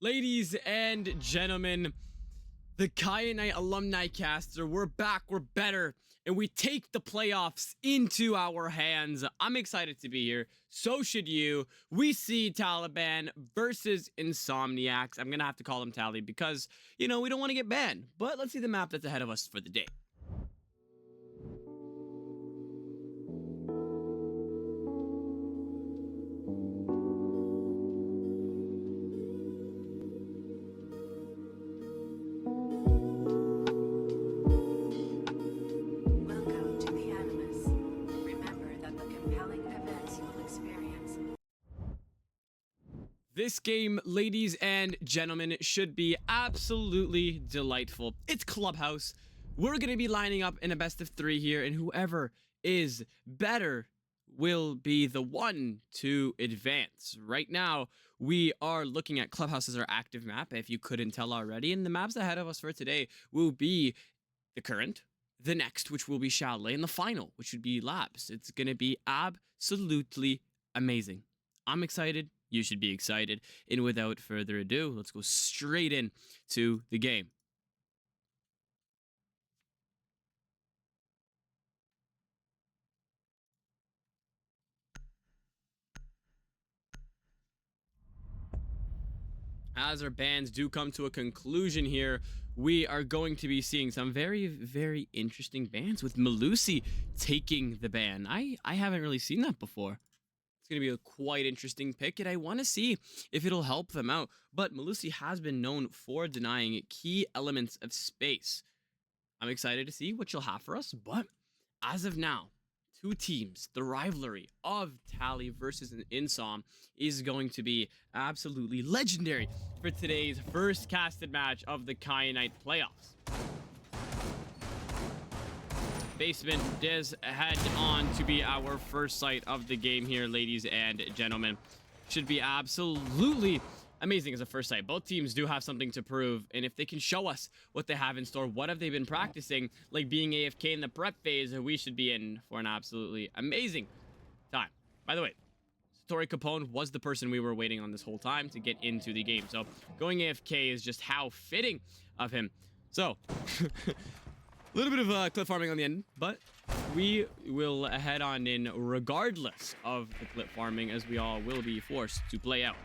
Ladies and gentlemen, the Kyanite alumni caster, we're back, we're better, and we take the playoffs into our hands. I'm excited to be here. So should you. We see Taliban versus Insomniacs. I'm gonna have to call them Tali because, we don't want to get banned. But let's see the map that's ahead of us for the day. This game, ladies and gentlemen, should be absolutely delightful. It's Clubhouse. We're going to be lining up in a best of 3 here, and whoever is better will be the one to advance. Right now, we are looking at Clubhouse as our active map, if you couldn't tell already, and the maps ahead of us for today will be the current, the next, which will be Chalet, and the final, which would be Labs. It's going to be absolutely amazing. I'm excited. You should be excited. And without further ado, let's go straight in to the game. As our bans do come to a conclusion here, we are going to be seeing some very, very interesting bans with Melusi taking the ban. I haven't really seen that before. It's going to be a quite interesting pick, and I want to see if it'll help them out. But Melusi has been known for denying key elements of space. I'm excited to see what you'll have for us, but as of now, 2 teams, the rivalry of TALI versus an INSOM is going to be absolutely legendary for today's first casted match of the Kyanite playoffs. Basement does head on to be our first sight of the game here, ladies and gentlemen. Should be absolutely amazing as a first sight. Both teams do have something to prove, and if they can show us what they have in store, what have they been practicing, like being AFK in the prep phase, we should be in for an absolutely amazing time. By the way, Satori Capone was the person we were waiting on this whole time to get into the game, so going AFK is just how fitting of him. So a little bit of clip farming on the end, but we will head on in regardless of the clip farming, as we all will be forced to play out.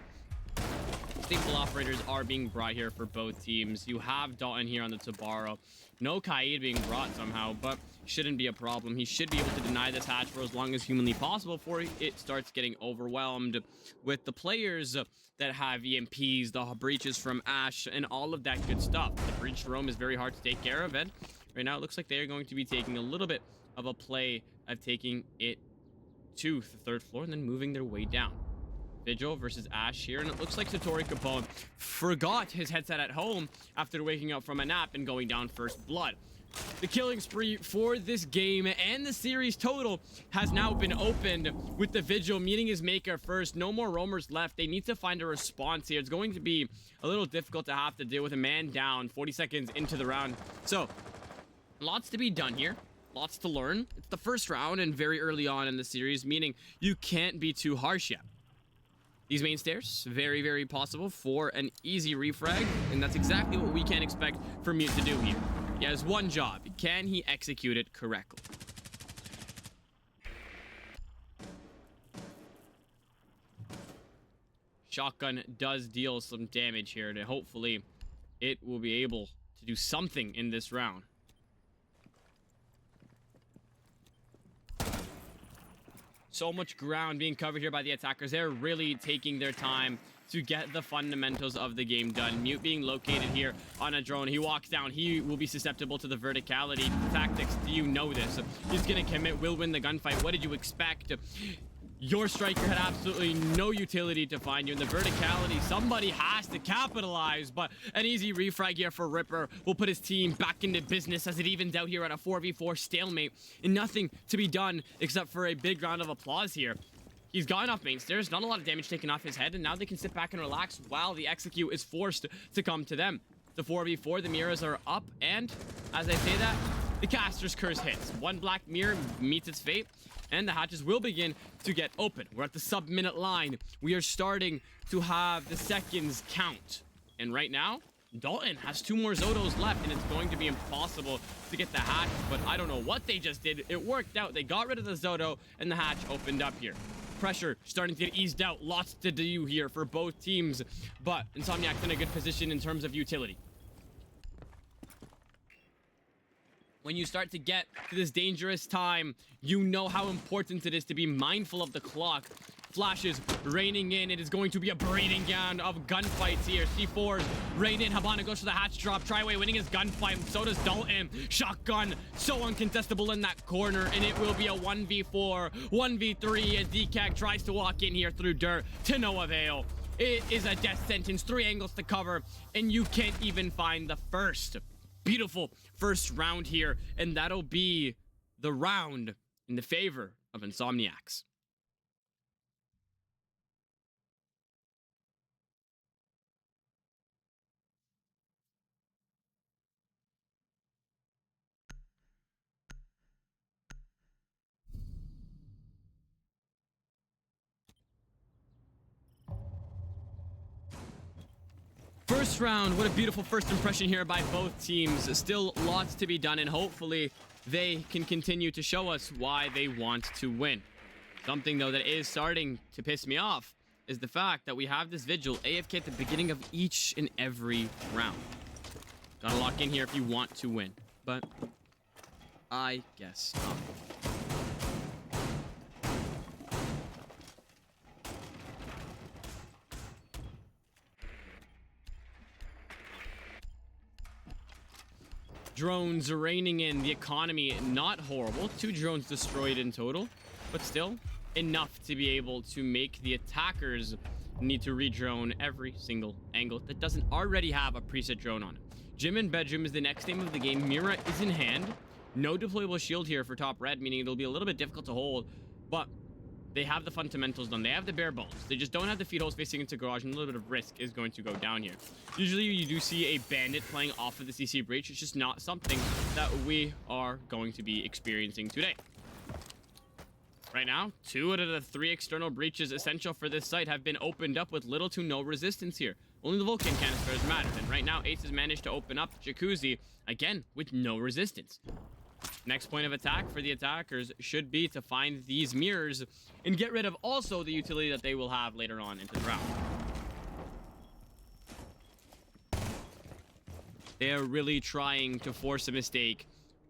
Stable operators are being brought here for both teams. You have Dalton here on the Tabaro. No Kaid being brought somehow, but shouldn't be a problem. He should be able to deny this hatch for as long as humanly possible before it starts getting overwhelmed with the players that have EMPs, the breaches from Ash, and all of that good stuff. The breach roam is very hard to take care of, and right now it looks like they're going to be taking a little bit of a play of taking it to the 3rd floor and then moving their way down. Vigil versus Ash here, and it looks like Satori Capone forgot his headset at home after waking up from a nap and going down first blood. The killing spree for this game and the series total has now been opened with the Vigil meeting his maker first. No more roamers left. They need to find a response here. It's going to be a little difficult to have to deal with a man down 40 seconds into the round. So, lots to be done here. Lots to learn. It's the first round and very early on in the series, meaning you can't be too harsh yet. These main stairs, very, very possible for an easy refrag, and that's exactly what we can expect for Mute to do here. He has one job. Can he execute it correctly? Shotgun does deal some damage here, and hopefully it will be able to do something in this round. So much ground being covered here by the attackers. They're really taking their time to get the fundamentals of the game done. Mute being located here on a drone. He walks down. He will be susceptible to the verticality tactics. Do you know this? He's going to commit, will win the gunfight. What did you expect? Your striker had absolutely no utility to find you in the verticality. Somebody has to capitalize, but an easy refrag here for Ripper will put his team back into business as it evens out here at a 4v4 stalemate, and nothing to be done except for a big round of applause here. He's gotten off main stairs, not a lot of damage taken off his head, and now they can sit back and relax while the execute is forced to come to them. The 4v4, the mirrors are up, and as I say that, the caster's curse hits. One black mirror meets its fate, and the hatches will begin to get open. We're at the sub-minute line. We are starting to have the seconds count. And right now, Dalton has 2 more Zotos left, and it's going to be impossible to get the hatch, but I don't know what they just did. It worked out. They got rid of the Zoto, and the hatch opened up here. Pressure starting to get eased out. Lots to do here for both teams, but Insomniac's in a good position in terms of utility. When you start to get to this dangerous time, you know how important it is to be mindful of the clock. Flashes raining in. It is going to be a breeding ground of gunfights here. C4s rain in. Habana goes for the hatch drop. Triway winning his gunfight. So does Dalton. Shotgun so uncontestable in that corner, and it will be a 1v4, 1v3 as DCAG tries to walk in here through dirt to no avail. It is a death sentence. 3 angles to cover, and you can't even find the first. Beautiful first round here, and that'll be the round in the favor of Insomniacs. First round, what a beautiful first impression here by both teams. Still lots to be done, and hopefully they can continue to show us why they want to win. Something, though, that is starting to piss me off is the fact that we have this Vigil AFK at the beginning of each and every round. Gotta lock in here if you want to win, but I guess not. Drones raining in. The economy not horrible. 2 drones destroyed in total, but still enough to be able to make the attackers need to re-drone every single angle that doesn't already have a preset drone on it. Gym and Bedroom is the next name of the game. Mira is in hand. No deployable shield here for top red, meaning it'll be a little bit difficult to hold, but they have the fundamentals done. They have the bare bones. They just don't have the feed holes facing into garage, and a little bit of risk is going to go down here. Usually you do see a bandit playing off of the CC breach. It's just not something that we are going to be experiencing today. Right now, 2 out of the 3 external breaches essential for this site have been opened up with little to no resistance here. Only the Vulcan canisters matter, and right now Ace has managed to open up Jacuzzi, again, with no resistance. Next point of attack for the attackers should be to find these mirrors and get rid of also the utility that they will have later on into the round. They're really trying to force a mistake.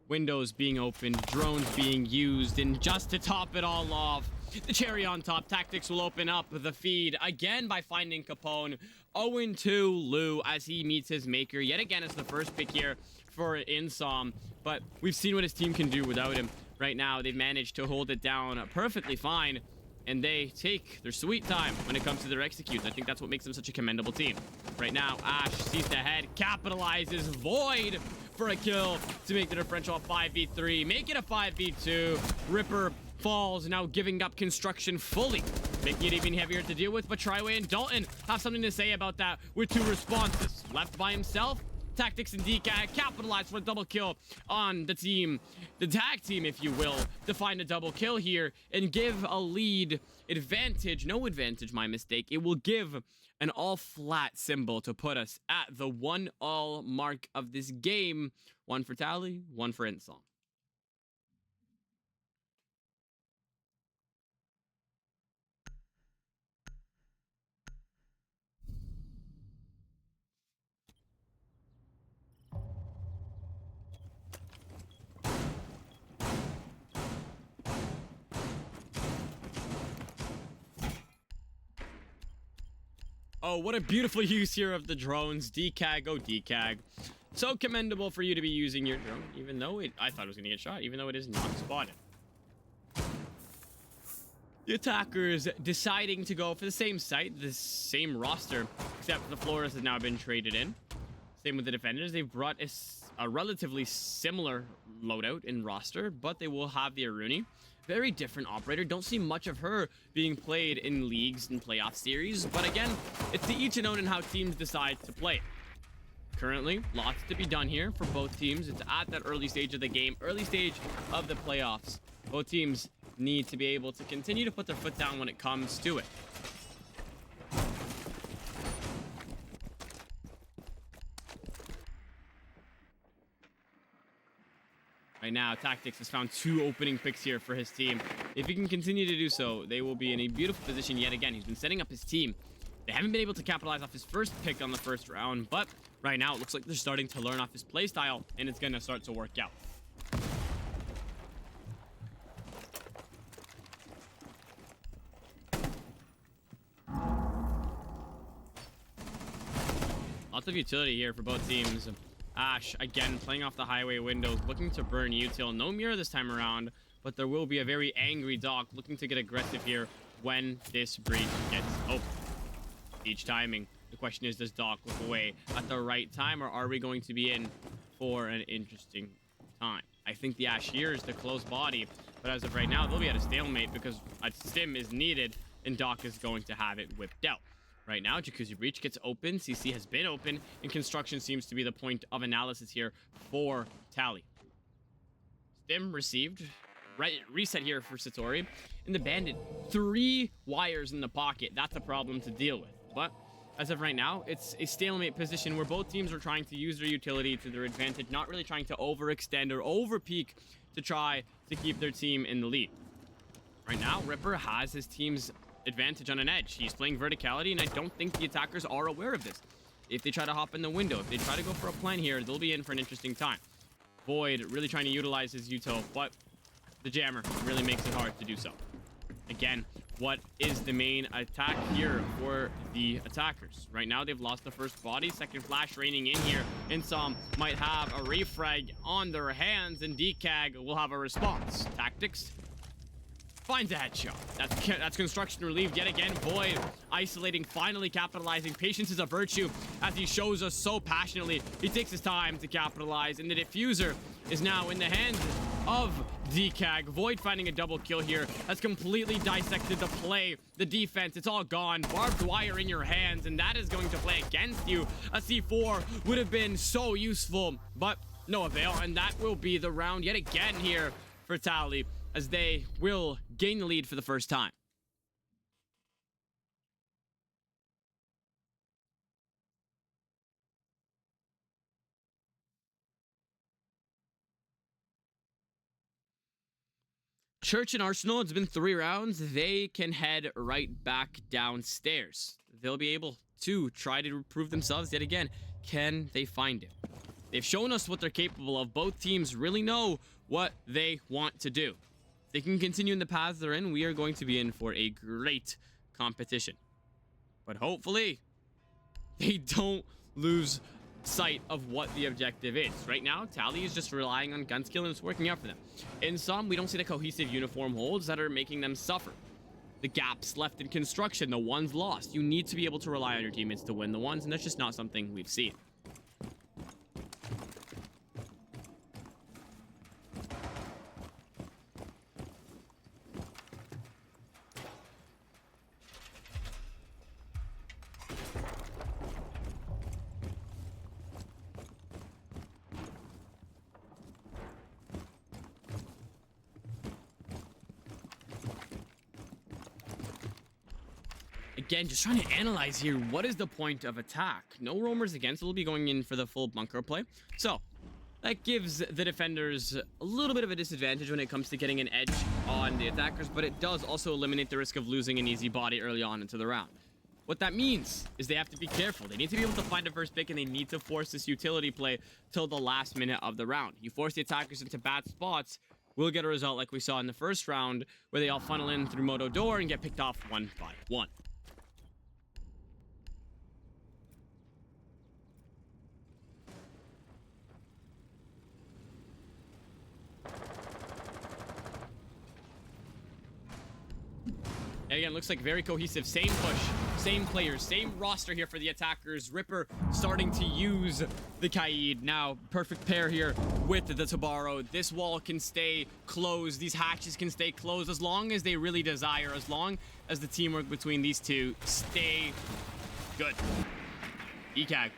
Windows being opened, drones being used, and just to top it all off, the cherry on top, Tactics will open up the feed again by finding Capone. 0-2 Lou as he meets his maker. Yet again, it's the first pick here for INSOM, but we've seen what his team can do without him. Right now, they've managed to hold it down perfectly fine, and they take their sweet time when it comes to their executes. I think that's what makes them such a commendable team. Right now, Ash sees the head, capitalizes, Void for a kill to make the differential a 5v3, make it a 5v2. Ripper falls, now giving up construction fully, making it even heavier to deal with, but Triway and Dalton have something to say about that with 2 responses. Left by himself, Tactics and DCAG capitalize for a double kill on the team, the tag team, if you will, to find a double kill here and give a lead advantage. No advantage, my mistake. It will give an all-flat symbol to put us at the 1-all mark of this game. 1 for TALI, 1 for INSOM. Oh, what a beautiful use here of the drones. DCAG, oh DCAG. So commendable for you to be using your drone, even though I thought it was going to get shot, even though it is not spotted. The attackers deciding to go for the same site, the same roster, except the Flores has now been traded in. Same with the defenders. They've brought a relatively similar loadout in roster, but they will have the Aruni. Very different operator. Don't see much of her being played in leagues and playoff series, but again, it's to each and own in how teams decide to play it. Currently, lots to be done here for both teams. It's at that early stage of the game, early stage of the playoffs. Both teams need to be able to continue to put their foot down when it comes to it. Right now, Tactics has found 2 opening picks here for his team. If he can continue to do so, they will be in a beautiful position yet again. He's been setting up his team. They haven't been able to capitalize off his first pick on the first round, but right now it looks like they're starting to learn off his playstyle, and it's going to start to work out. Lots of utility here for both teams. Ash, again, playing off the highway windows, looking to burn util. No mirror this time around, but there will be a very angry Doc looking to get aggressive here when this breach gets open. Each timing. The question is, does Doc look away at the right time, or are we going to be in for an interesting time? I think the Ash here is the close body, but as of right now, they'll be at a stalemate because a stim is needed, and Doc is going to have it whipped out. Right now, Jacuzzi Breach gets open. CC has been open, and construction seems to be the point of analysis here for TALI. Stim received. Reset here for Satori. And the Bandit, 3 wires in the pocket. That's a problem to deal with. But as of right now, it's a stalemate position where both teams are trying to use their utility to their advantage, not really trying to overextend or overpeak to try to keep their team in the lead. Right now, Ripper has his team's advantage on an edge. He's playing verticality, and I don't think the attackers are aware of this. If they try to hop in the window, if they try to go for a plan here, they'll be in for an interesting time. Void really trying to utilize his util, but the jammer really makes it hard to do so. Again, what is the main attack here for the attackers? Right now, they've lost the first body. Second flash raining in here. INSOM might have a refrag on their hands, and DCAG will have a response. Tactics finds a headshot. That's construction relieved yet again. Void isolating, finally capitalizing. Patience is a virtue, as he shows us so passionately. He takes his time to capitalize, and the diffuser is now in the hands of DCAG. Void finding a double kill here. Has completely dissected the play, the defense. It's all gone. Barbed wire in your hands, and that is going to play against you. A C4 would have been so useful, but no avail, and that will be the round yet again here for TALI, as they will gain the lead for the first time. Church and Arsenal, it's been 3 rounds. They can head right back downstairs. They'll be able to try to prove themselves yet again. Can they find it? They've shown us what they're capable of. Both teams really know what they want to do. They can continue in the paths they're in. We are going to be in for a great competition. But hopefully, they don't lose sight of what the objective is. Right now, TALI is just relying on gun skill, and it's working out for them. In some, we don't see the cohesive uniform holds that are making them suffer. The gaps left in construction, the ones lost. You need to be able to rely on your teammates to win the ones, and that's just not something we've seen. Again, just trying to analyze here, what is the point of attack? No roamers against, so we'll be going in for the full bunker play. So, that gives the defenders a little bit of a disadvantage when it comes to getting an edge on the attackers, but it does also eliminate the risk of losing an easy body early on into the round. What that means is they have to be careful. They need to be able to find a first pick, and they need to force this utility play till the last minute of the round. You force the attackers into bad spots, we'll get a result like we saw in the first round, where they all funnel in through Moto Door and get picked off 1 by 1. And again, looks like very cohesive. Same push, same players, same roster here for the attackers. Ripper starting to use the Kaid. Now, perfect pair here with the Tabaro. This wall can stay closed. These hatches can stay closed as long as they really desire, as long as the teamwork between these two stay good. ECAG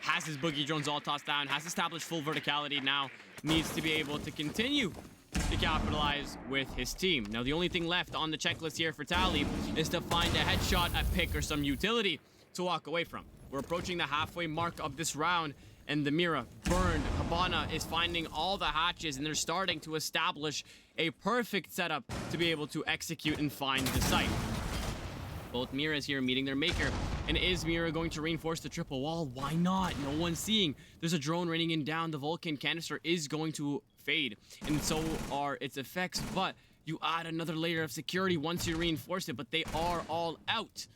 has his boogie drones all tossed down, has established full verticality now, needs to be able to continue to capitalize with his team. Now, the only thing left on the checklist here for TALI is to find a headshot, a pick, or some utility to walk away from. We're approaching the halfway mark of this round, and the Mira burned. Habana is finding all the hatches, and they're starting to establish a perfect setup to be able to execute and find the site. Both Miras here meeting their maker. And is Mira going to reinforce the triple wall? Why not? No one's seeing. There's a drone raining in down. The Vulcan canister is going to fade, and so are its effects, but you add another layer of security once you reinforce it, but they are all out.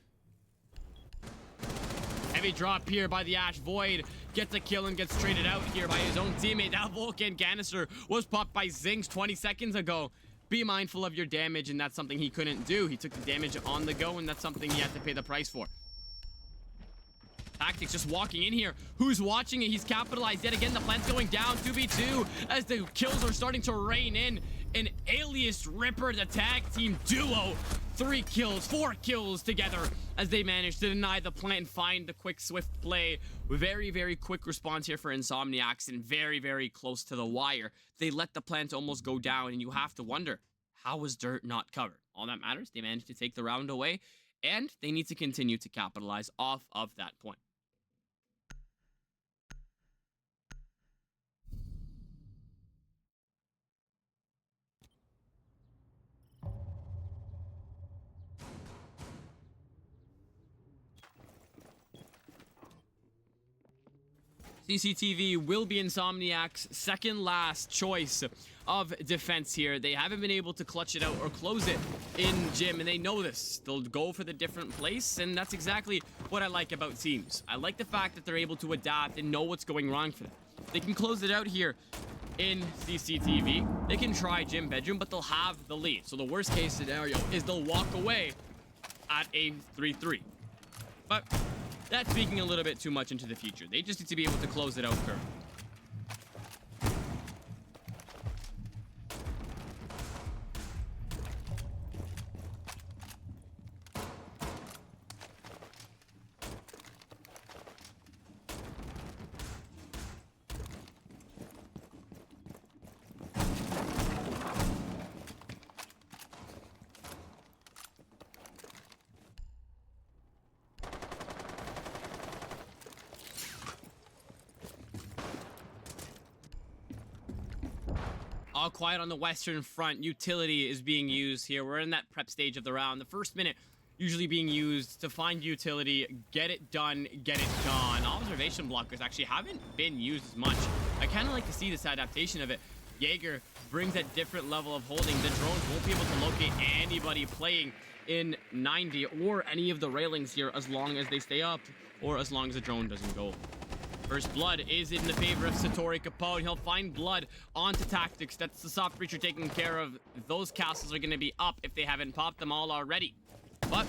Heavy drop here by the Ash. Void gets a kill and gets traded out here by his own teammate. That Vulcan canister was popped by Zinx 20 seconds ago. Be mindful of your damage, and that's something he couldn't do. He took the damage on the go, and that's something he had to pay the price for. Tactics just walking in here. Who's watching it? He's capitalized yet again. The plant's going down 2v2 as the kills are starting to rain in. An Alias Ripper, the tag team duo. 3 kills, 4 kills together as they manage to deny the plant and find the quick, swift play. Very, very quick response here for Insomniacs and very, very close to the wire. They let the plant almost go down, and you have to wonder, how was Dirt not covered? All that matters, they managed to take the round away, and they need to continue to capitalize off of that point. CCTV will be Insomniac's second last choice of defense here. They haven't been able to clutch it out or close it in gym, and they know this. They'll go for the different place, and that's exactly what I like about teams. I like the fact that they're able to adapt and know what's going wrong for them. They can close it out here in CCTV. They can try gym bedroom, but they'll have the lead. So the worst case scenario is they'll walk away at a 3-3. But that's speaking a little bit too much into the future. They just need to be able to close it out first. All quiet on the western front. Utility is being used here. We're in that prep stage of the round. The first minute usually being used to find utility, get it done, get it gone. Observation blockers actually haven't been used as much. I kind of like to see this adaptation of it. Jaeger brings that different level of holding. The drones won't be able to locate anybody playing in 90 or any of the railings here as long as they stay up or as long as the drone doesn't go. First blood is in the favor of Satori Capone. He'll find blood onto Tactics. That's the soft breacher taking care of. Those castles are going to be up if they haven't popped them all already. But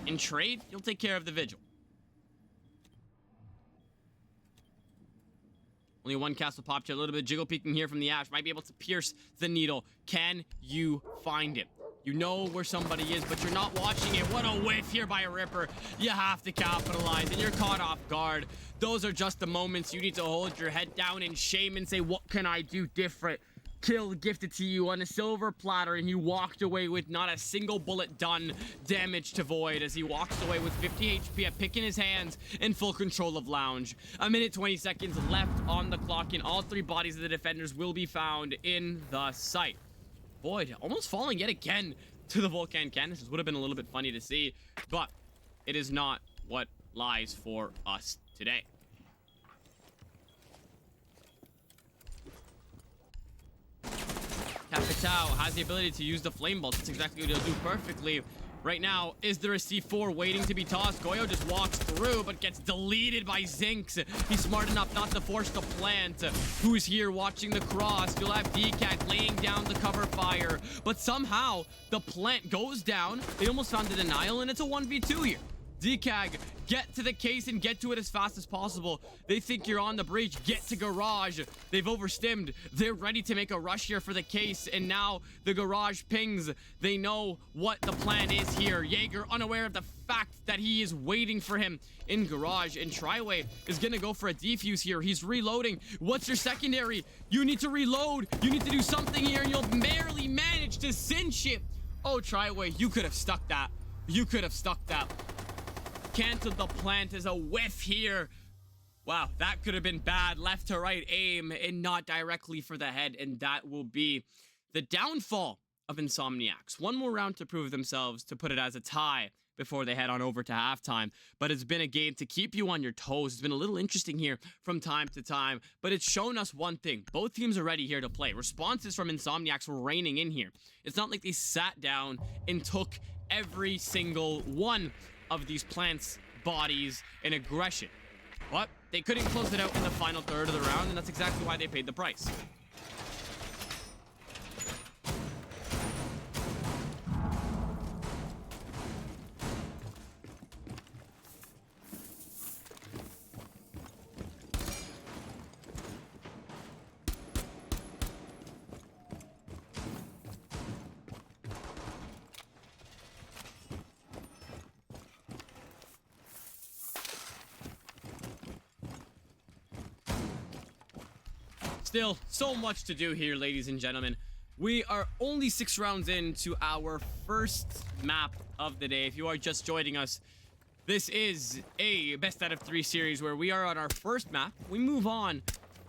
in trade, you'll take care of the Vigil. Only one castle popped here. A little bit of jiggle peeking here from the Ash. Might be able to pierce the needle. Can you find it? You know where somebody is, but you're not watching it. What a whiff here by a Ripper. You have to capitalize, and you're caught off guard. Those are just the moments you need to hold your head down in shame and say, what can I do different? Kill gifted to you on a silver platter, and you walked away with not a single bullet done. Damage to Void as he walks away with 50 HP, a pick in his hands, and full control of Lounge. A minute 20 seconds left on the clock, and all 3 bodies of the defenders will be found in the site. Void almost falling yet again to the Vulcan canisters. Would have been a little bit funny to see, but it is not what lies for us today. Capitao has the ability to use the flame bolt. That's exactly what he'll do perfectly. Right now, is there a C4 waiting to be tossed? Goyo just walks through, but gets deleted by Zinx. He's smart enough not to force the plant. Who's here watching the cross? You'll have DCAT laying down the cover fire. But somehow, the plant goes down. They almost found the denial, and it's a 1v2 here. DCAG, get to the case and get to it as fast as possible. They think you're on the breach. Get to garage. They've overstimmed. They're ready to make a rush here for the case, and now the garage pings. They know what the plan is here. Jaeger, unaware of the fact that he is waiting for him in garage, and Triway is gonna go for a defuse here. He's reloading. What's your secondary? You need to reload. You need to do something here, and you'll barely manage to cinch it. Oh, Triway, you could have stuck that. You could have stuck that. Canceled the plant as a whiff here. Wow, that could have been bad. Left to right aim and not directly for the head. And that will be the downfall of Insomniacs. One more round to prove themselves, to put it as a tie before they head on over to halftime. But it's been a game to keep you on your toes. It's been a little interesting here from time to time, but it's shown us one thing. Both teams are ready here to play. Responses from Insomniacs were raining in here. It's not like they sat down and took every single one of these plants' bodies in aggression. But they couldn't close it out in the final third of the round, and that's exactly why they paid the price. Still, so much to do here, ladies and gentlemen. We are only 6 rounds into our first map of the day. If you are just joining us, this is a best out of 3 series where we are on our first map. We move on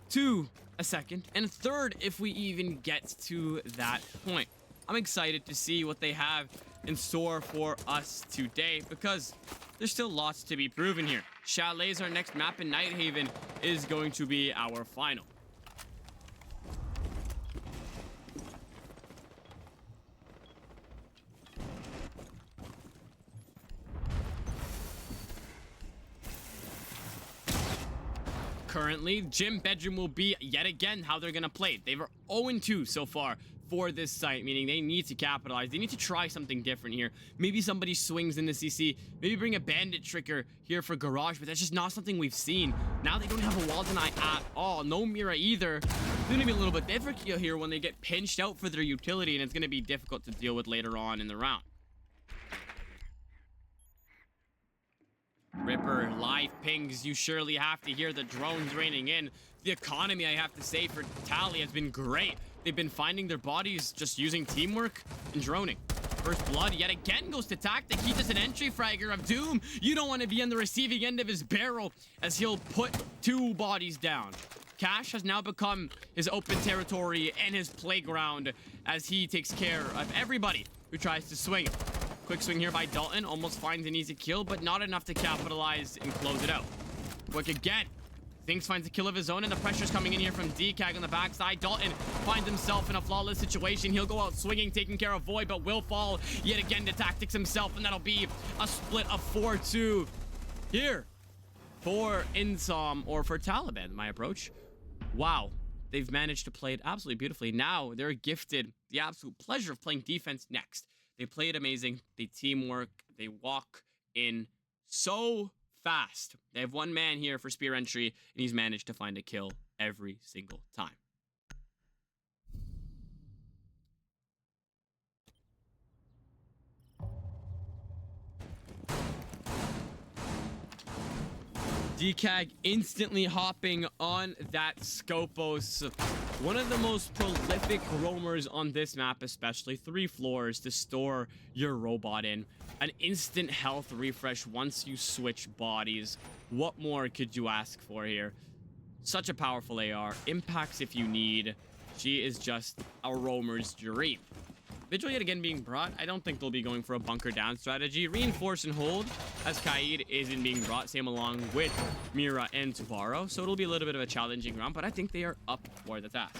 to a second and a third if we even get to that point. I'm excited to see what they have in store for us today because there's still lots to be proven here. Chalet's our next map, and Nighthaven is going to be our final. Currently, Gym Bedroom will be yet again how they're gonna play. They were 0-2 so far for this site, meaning they need to capitalize. They need to try something different here. Maybe somebody swings in the CC. Maybe bring a Bandit Tricker here for Garage, but that's just not something we've seen. Now they don't have a wall deny at all. No Mira either. It's gonna be a little bit difficult here when they get pinched out for their utility, and it's gonna be difficult to deal with later on in the round. Ripper, live pings, you surely have to hear the drones raining in. The economy, I have to say, for TALI has been great. They've been finding their bodies just using teamwork and droning. First blood yet again goes to Tactic. He does an entry fragger of Doom. You don't want to be on the receiving end of his barrel as he'll put 2 bodies down. Cash has now become his open territory and his playground as he takes care of everybody who tries to swing him. Quick swing here by Dalton. Almost finds an easy kill, but not enough to capitalize and close it out. Quick again. Thinks finds a kill of his own, and the pressure's coming in here from DCAG on the backside. Dalton finds himself in a flawless situation. He'll go out swinging, taking care of Void, but will fall yet again to Tactics himself, and that'll be a split of 4-2 here for INSOM, or for Taliban, my approach. Wow. They've managed to play it absolutely beautifully. Now they're gifted the absolute pleasure of playing defense next. They play it amazing. They teamwork. They walk in so fast. They have 1 man here for spear entry, and he's managed to find a kill every single time. DCAG instantly hopping on that Scopos. One of the most prolific roamers on this map, especially. 3 floors to store your robot in. An instant health refresh once you switch bodies. What more could you ask for here? Such a powerful AR. Impacts if you need. She is just a roamer's dream. Vigil yet again being brought. I don't think they'll be going for a bunker down strategy. Reinforce and hold as Kaid isn't being brought. Same along with Mira and Tubaro. So it'll be a little bit of a challenging round, but I think they are up for the task.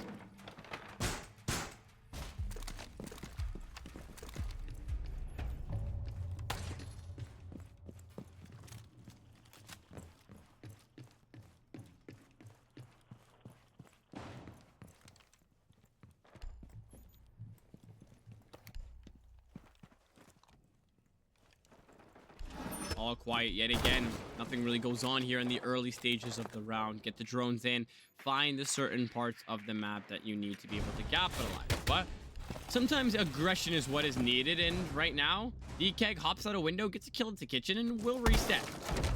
All quiet yet again. Nothing really goes on here in the early stages of the round. Get the drones in. Find the certain parts of the map that you need to be able to capitalize. But sometimes aggression is what is needed. And right now, DKEG hops out a window, gets a kill into kitchen, and will reset.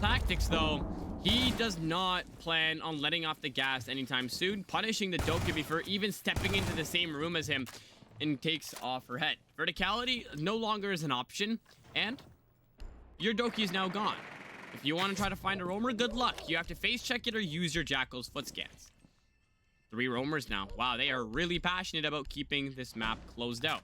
Tactics, though, he does not plan on letting off the gas anytime soon. Punishing the Dokkaebi for even stepping into the same room as him, and takes off her head. Verticality no longer is an option. And your Doki is now gone. If you want to try to find a roamer, good luck. You have to face check it or use your Jackal's foot scans. 3 roamers now. Wow, they are really passionate about keeping this map closed out.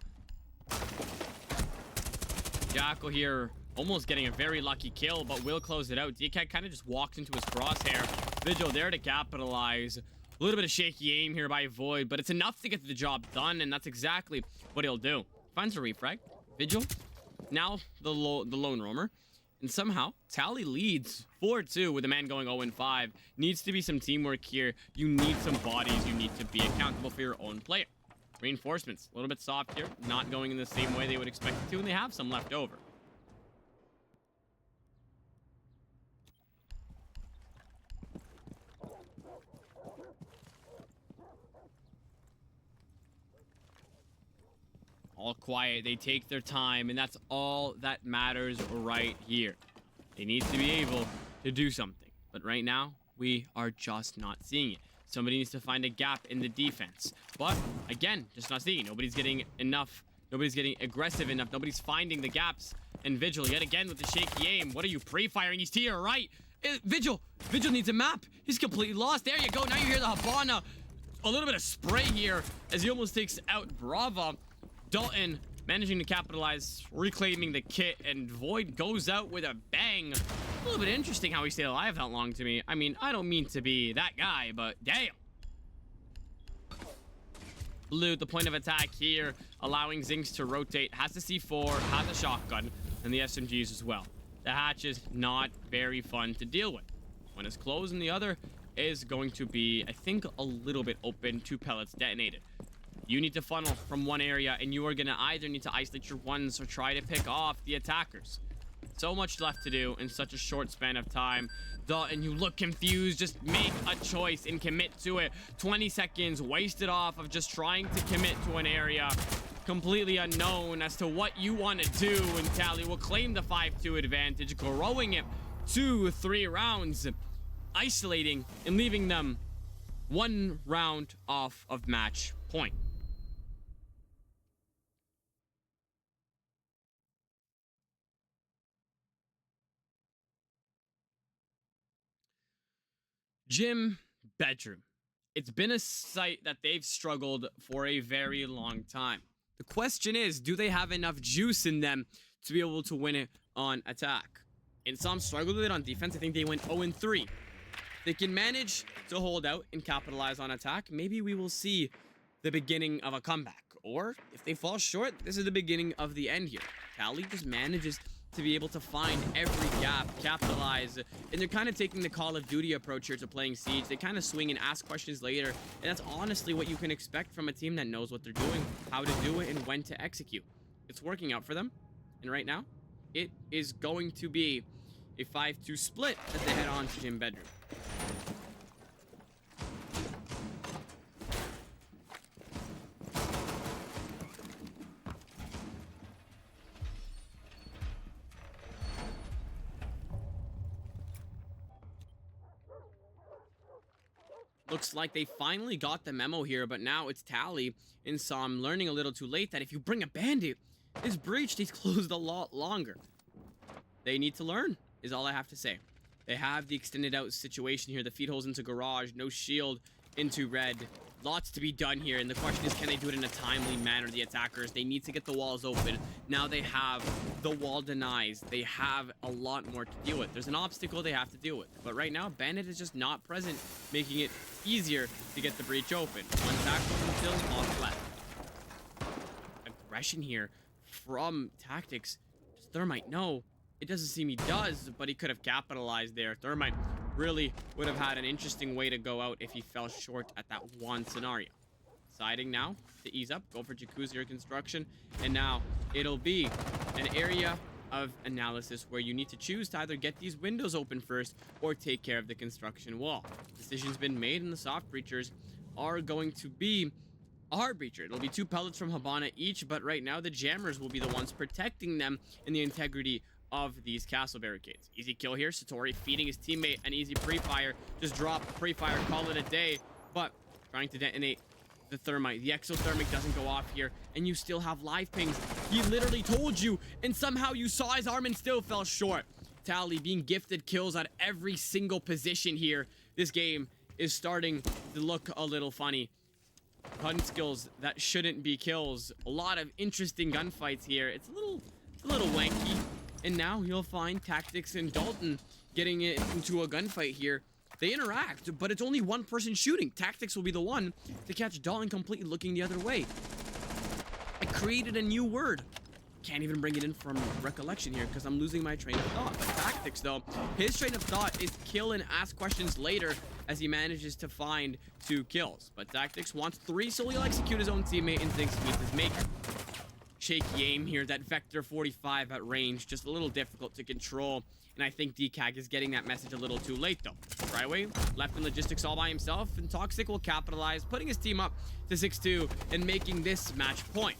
Jackal here almost getting a very lucky kill, but will close it out. DK kind of just walked into his crosshair. Vigil there to capitalize. A little bit of shaky aim here by Void, but it's enough to get the job done, and that's exactly what he'll do. Finds a refrag. Vigil, now the lone roamer. And somehow, TALI leads 4-2 with a man going 0-5. Needs to be some teamwork here. You need some bodies. You need to be accountable for your own player. Reinforcements, a little bit soft here. Not going in the same way they would expect it to, and they have some left over. All quiet, they take their time, and that's all that matters right here. They need to be able to do something, but right now, we are just not seeing it. Somebody needs to find a gap in the defense, but again, just not seeing it. Nobody's getting enough, nobody's getting aggressive enough, nobody's finding the gaps, and Vigil, yet again with the shaky aim. What are you pre-firing? He's to your right. Vigil needs a map. He's completely lost. There you go, now you hear the Habana. A little bit of spray here, as he almost takes out Brava. Dalton managing to capitalize, reclaiming the kit, and Void goes out with a bang. A little bit interesting how he stayed alive that long to me. I mean, I don't mean to be that guy, but damn. Blue, the point of attack here, allowing Zinx to rotate. Has the C4, has a shotgun, and the SMGs as well. The hatch is not very fun to deal with. One is closed, and the other is going to be, I think, a little bit open. 2 pellets detonated. You need to funnel from one area, and you are going to either need to isolate your ones or try to pick off the attackers. So much left to do in such a short span of time. Dalton, you look confused. Just make a choice and commit to it. 20 seconds wasted off of just trying to commit to an area completely unknown as to what you want to do. And TALI will claim the 5-2 advantage, growing it to 3 rounds, isolating and leaving them 1 round off of match point. Gym bedroom. It's been a site that they've struggled for a very long time. The question is, do they have enough juice in them to be able to win it on attack? INSOM struggled with it on defense. I think they went 0-3. They can manage to hold out and capitalize on attack. Maybe we will see the beginning of a comeback. Or if they fall short, this is the beginning of the end here. TALI just manages to be able to find every gap, capitalize, and they're kind of taking the Call of Duty approach here to playing Siege. They kind of swing and ask questions later, and that's honestly what you can expect from a team that knows what they're doing, how to do it, and when to execute. It's working out for them, and right now, it is going to be a 5-2 split as they head on to Gym Bedroom. Looks like they finally got the memo here, but now it's TALI. INSOM learning a little too late that if you bring a bandit, this breach stays closed a lot longer. They need to learn, is all I have to say. They have the extended out situation here. The feed holes into garage, no shield into red. Lots to be done here, and the question is, can they do it in a timely manner? The attackers, they need to get the walls open. Now they have the wall denies. They have a lot more to deal with. There's an obstacle they have to deal with, but right now Bandit is just not present, making it easier to get the breach open. One tackle until off left. Aggression here from Tactics. Does Thermite? No, it doesn't seem he does, but he could have capitalized there. Thermite really would have had an interesting way to go out if he fell short at that one scenario. Deciding now to ease up, go for Jacuzzi or construction, and now it'll be an area of analysis where you need to choose to either get these windows open first or take care of the construction wall. Decision's been made, and the soft breachers are going to be a hard breacher. It'll be 2 pellets from Habana each, but right now the jammers will be the ones protecting them in the integrity of these castle barricades. Easy kill here. Satori feeding his teammate an easy pre-fire. Just drop pre-fire, call it a day. But trying to detonate the thermite. The exothermic doesn't go off here, and you still have live pings. He literally told you, and somehow you saw his arm and still fell short. TALI being gifted kills at every single position here. This game is starting to look a little funny. Gun skills that shouldn't be kills. A lot of interesting gunfights here. It's a little wanky. And now you'll find Tactics and Dalton getting it into a gunfight here. They interact, but it's only one person shooting. Tactics will be the one to catch Dalton completely looking the other way. I created a new word. Can't even bring it in from recollection here because I'm losing my train of thought. But Tactics, though, his train of thought is kill and ask questions later as he manages to find 2 kills. But Tactics wants 3, so he'll execute his own teammate and thinks meets his maker. Shaky aim here, that Vector 45 at range, just a little difficult to control. And I think DCAG is getting that message a little too late, though. Tryway left in logistics all by himself, and Toxic will capitalize, putting his team up to 6-2 and making this match point.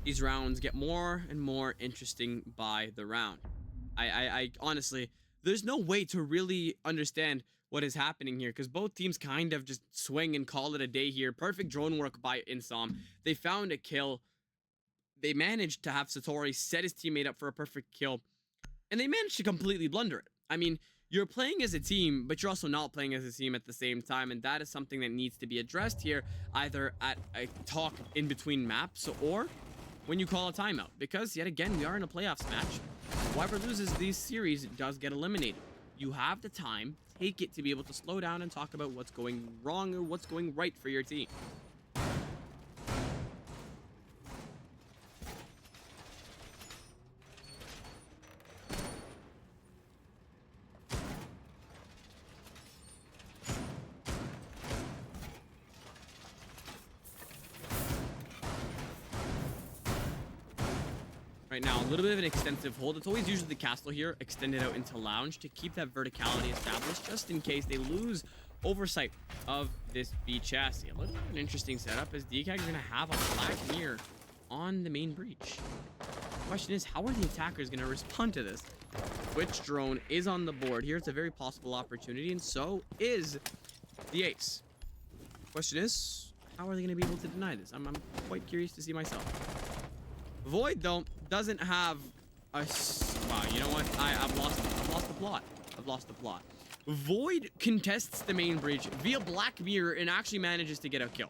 These rounds get more and more interesting by the round. I honestly, there's no way to really understand what is happening here because both teams kind of just swing and call it a day here. Perfect drone work by INSOM. They found a kill. They managed to have Satori set his teammate up for a perfect kill, and they managed to completely blunder it. I mean, you're playing as a team, but you're also not playing as a team at the same time, and that is something that needs to be addressed here, either at a talk in between maps or when you call a timeout, because yet again, we are in a playoffs match. Whoever loses these series does get eliminated. You have the time, take it to be able to slow down and talk about what's going wrong or what's going right for your team. Right now, a little bit of an extensive hold. It's always usually the castle here, extended out into lounge to keep that verticality established, just in case they lose oversight of this B chassis. A little bit of an interesting setup as DCAG are going to have a black mirror on the main breach. The question is, how are the attackers going to respond to this? Which drone is on the board here? It's a very possible opportunity, and so is the ace. Question is, how are they going to be able to deny this? I'm quite curious to see myself. Void, though, doesn't have a... Wow, you know what? I've lost the plot. I've lost the plot. Void contests the main breach via Black Mirror and actually manages to get a kill.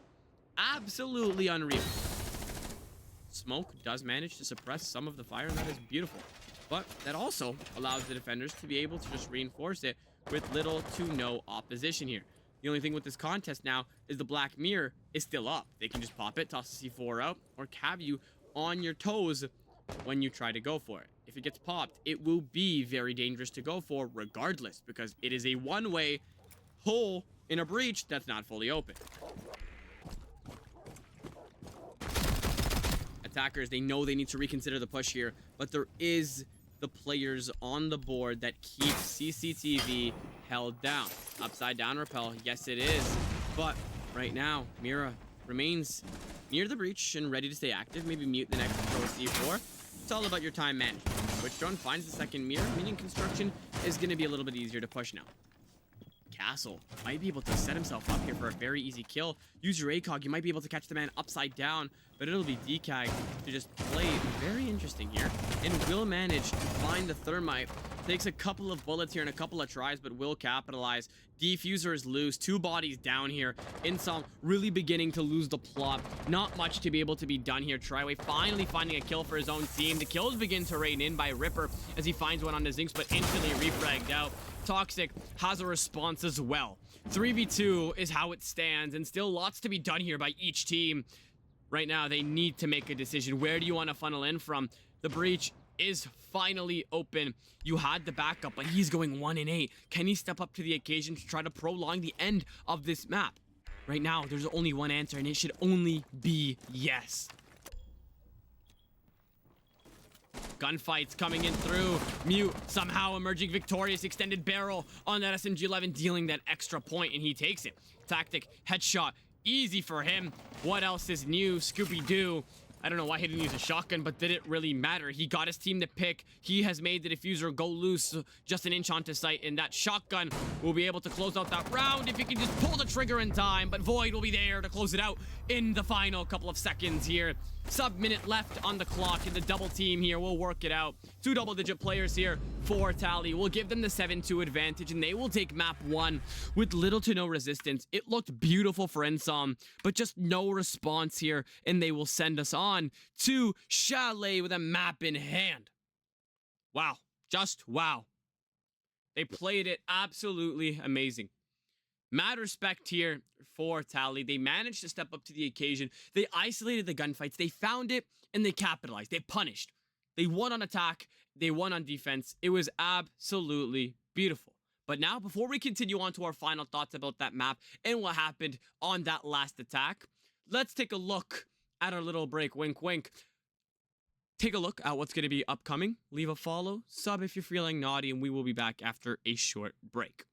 Absolutely unreal. Smoke does manage to suppress some of the fire, and that is beautiful. But that also allows the defenders to be able to just reinforce it with little to no opposition here. The only thing with this contest now is the Black Mirror is still up. They can just pop it, toss the C4 out, or have you on your toes when you try to go for it. If it gets popped, it will be very dangerous to go for regardless, because it is a one-way hole in a breach that's not fully open. Attackers, they know they need to reconsider the push here, but there is the players on the board that keep CCTV held down. Upside down rappel, yes it is, but right now Mira remains near the breach and ready to stay active. Maybe mute the next throw C4. It's all about your time management. Which drone finds the second mirror, meaning construction is going to be a little bit easier to push now. Castle might be able to set himself up here for a very easy kill. Use your ACOG. You might be able to catch the man upside down, but it'll be DCAG to just play very interesting here and will manage to find the thermite. Takes a couple of bullets here and a couple of tries, but will capitalize. Defuser is loose. 2 bodies down here. INSOM really beginning to lose the plot. Not much to be able to be done here. Tryway finally finding a kill for his own team. The kills begin to rain in by Ripper as he finds one on the Zinx, but instantly refragged out. Toxic has a response as well. 3v2 is how it stands, and still lots to be done here by each team. Right now, they need to make a decision. Where do you want to funnel in from? The breach is finally open. You had the backup, but he's going 1-8. Can he step up to the occasion to try to prolong the end of this map? Right now, there's only one answer, and it should only be yes. Gunfights coming in through. Mute somehow emerging victorious. Extended barrel on that SMG-11, dealing that extra point, and he takes it. Tactic, headshot, easy for him. What else is new? Scooby-Doo. I don't know why he didn't use a shotgun, but did it really matter? He got his team to pick. He has made the diffuser go loose just an inch onto sight, and that shotgun will be able to close out that round if he can just pull the trigger in time, but Void will be there to close it out in the final couple of seconds here. Sub-minute left on the clock, and the double team here will work it out. 2 double-digit players here for TALI. We'll give them the 7-2 advantage, and they will take map 1 with little to no resistance. It looked beautiful for INSOM, but just no response here, and they will send us on to Chalet with a map in hand. Wow. Just wow. They played it absolutely amazing. Mad respect here for TALI. They managed to step up to the occasion. They isolated the gunfights. They found it, and they capitalized. They punished. They won on attack. They won on defense. It was absolutely beautiful. But now, before we continue on to our final thoughts about that map and what happened on that last attack, let's take a look at our little break. Wink, wink. Take a look at what's going to be upcoming. Leave a follow, sub if you're feeling naughty, and we will be back after a short break.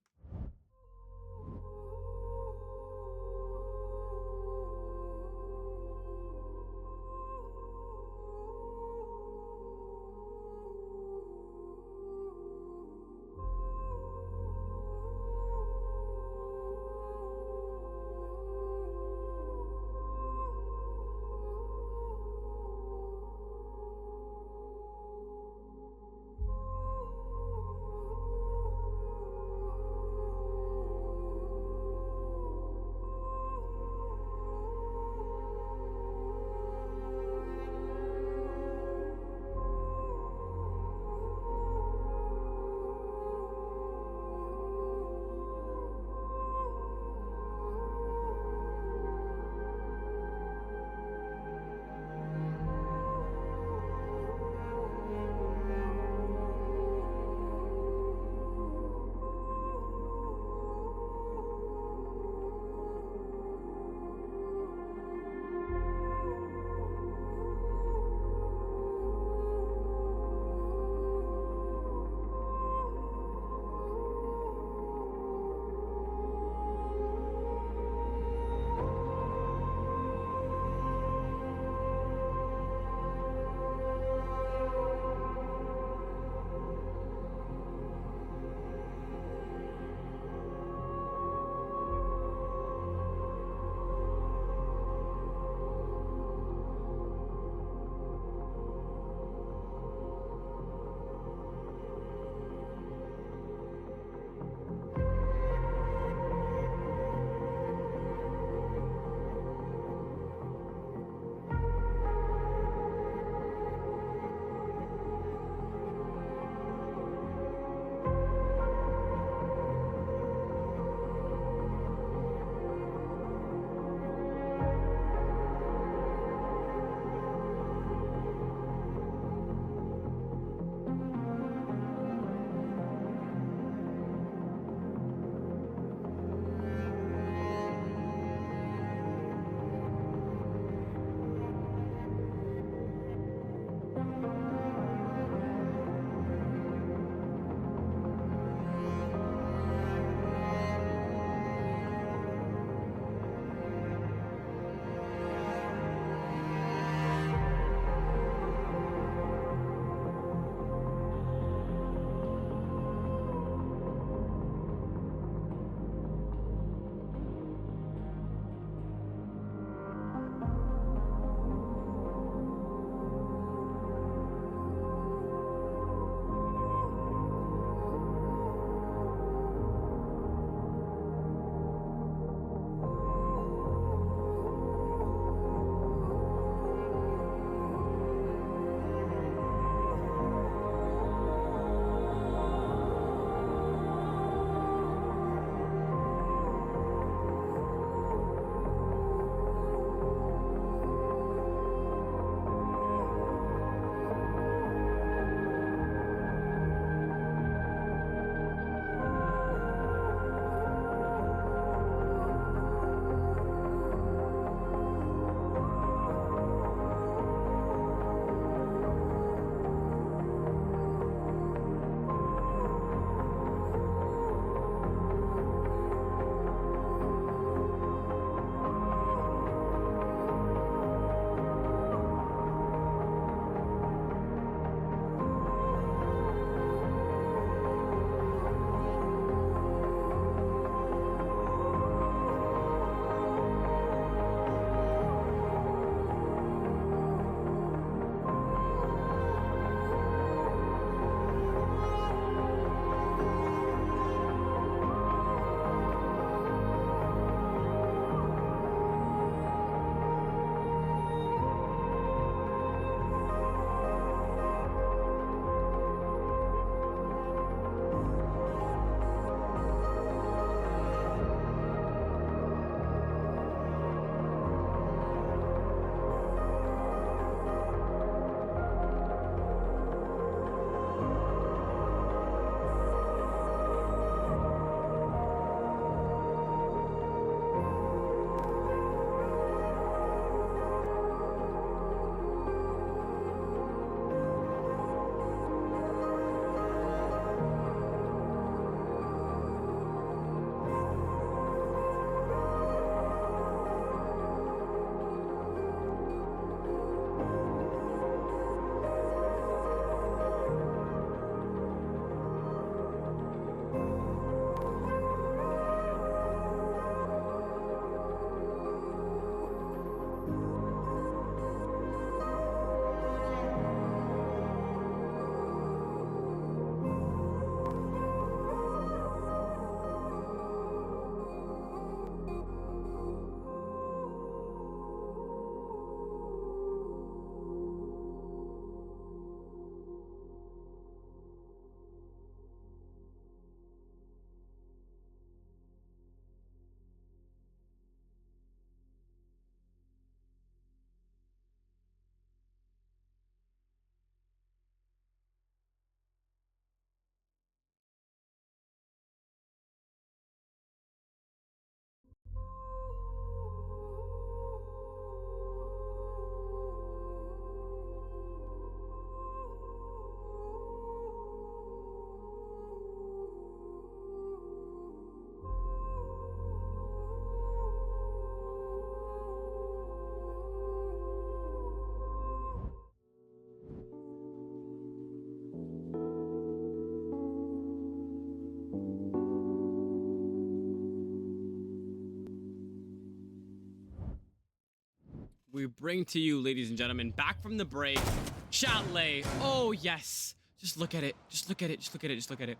we bring to you, ladies and gentlemen, back from the break, Chalet. Oh, yes. Just look at it. Just look at it. Just look at it. Just look at it.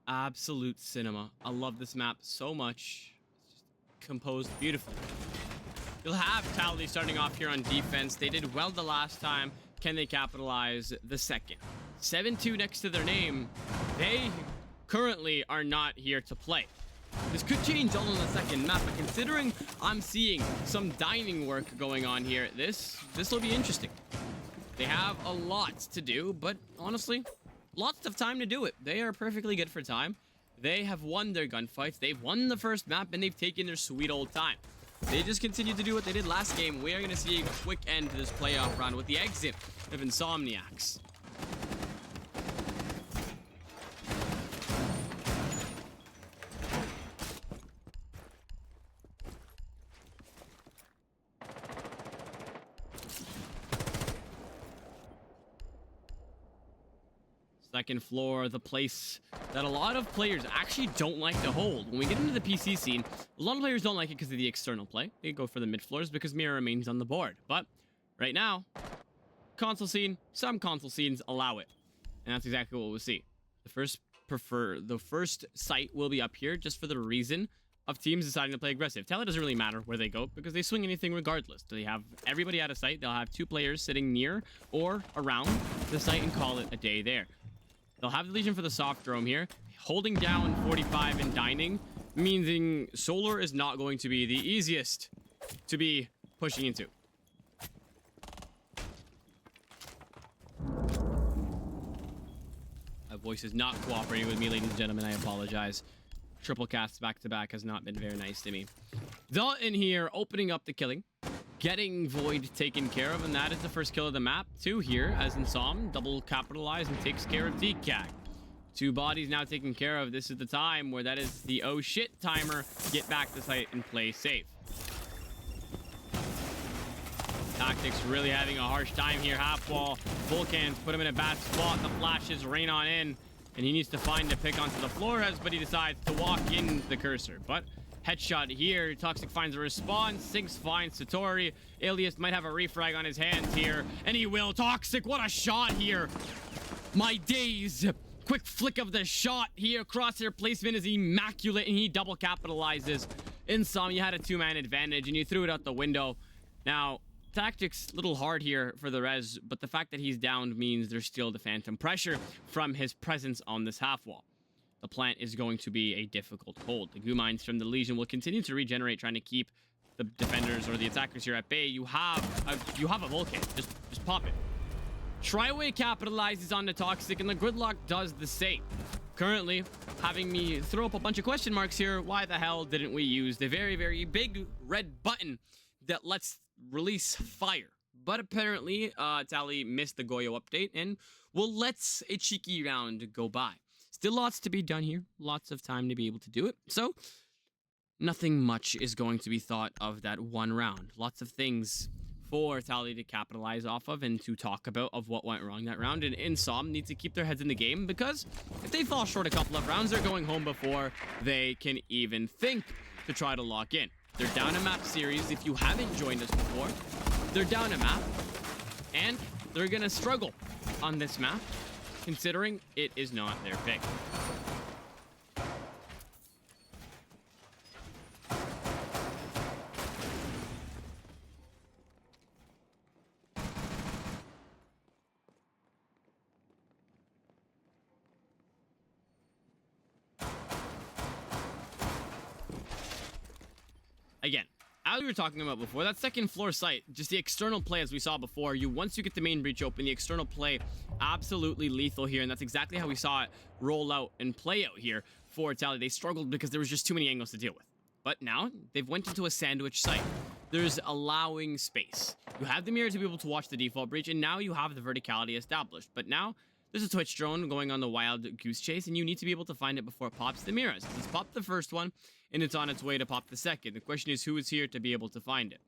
Absolute cinema. I love this map so much. It's just composed beautifully. You'll have TALI starting off here on defense. They did well the last time. Can they capitalize the second? 7-2 next to their name. They currently are not here to play. This could change all in the second map, but considering I'm seeing some dining work going on here, this will be interesting. They have a lot to do, but honestly, lots of time to do it. They are perfectly good for time. They have won their gunfights. They've won the first map, and they've taken their sweet old time. They just continue to do what they did last game. We are going to see a quick end to this playoff round with the exit of Insomniacs. Second floor, the place that a lot of players actually don't like to hold. When we get into the PC scene, a lot of players don't like it because of the external play. They go for the mid floors because Mira remains on the board. But right now, console scene, some console scenes allow it. And that's exactly what we'll see. The first site will be up here just for the reason of teams deciding to play aggressive. TALI doesn't really matter where they go because they swing anything regardless. They have everybody out of sight. They'll have 2 players sitting near or around the site and call it a day there. They'll have the Legion for the soft drone here. Holding down 45 and dining, meaning solar is not going to be the easiest to be pushing into. My voice is not cooperating with me, ladies and gentlemen. I apologize. Triple casts back-to-back has not been very nice to me. Dalton here, opening up the killing. Getting Void taken care of, and that is the first kill of the map. 2 here, as INSOM double capitalized and takes care of TCAG. 2 bodies now taken care of. This is the time where that is the oh shit timer. Get back to site and play safe. Tactics really having a harsh time here. Half wall. Vulcans put him in a bad spot. The flashes rain on in, and he needs to find a pick onto the Flores, but he decides to walk in the cursor. But headshot here. Toxic finds a response. Sinks finds Satori. Alias might have a refrag on his hands here. And he will. Toxic, what a shot here. My days. Quick flick of the shot here. Crosshair placement is immaculate, and he double capitalizes. INSOM, you had a 2-man advantage, and you threw it out the window. Now, tactics a little hard here for the res, but the fact that he's downed means there's still the phantom pressure from his presence on this half wall. The plant is going to be a difficult hold. The goo mines from the Legion will continue to regenerate, trying to keep the defenders or the attackers here at bay. You have a Vulcan. Just pop it. Triway capitalizes on the Toxic, and the Gridlock does the same. Currently, having me throw up a bunch of question marks here. Why the hell didn't we use the very, very big red button that lets release fire? But apparently, TALI missed the Goyo update, and will let a cheeky round go by. Still lots to be done here. Lots of time to be able to do it. So, nothing much is going to be thought of that one round. Lots of things for TALI to capitalize off of and to talk about of what went wrong that round. And INSOM need to keep their heads in the game, because if they fall short a couple of rounds, they're going home before they can even think to try to lock in. They're down a map series. If you haven't joined us before, they're down a map, and they're going to struggle on this map, considering it is not their pick. Again, as we were talking about before, that second floor site, just the external play as we saw before, once you get the main breach open, the external play absolutely lethal here, and that's exactly how we saw it roll out and play out here for TALI. They struggled because there was just too many angles to deal with. But now, they've went into a sandwich site. There's allowing space. You have the mirror to be able to watch the default breach, and now you have the verticality established. But now, there's a Twitch drone going on the wild goose chase, and you need to be able to find it before it pops the mirrors. It's popped the first one, and it's on its way to pop the second. The question is, who is here to be able to find it?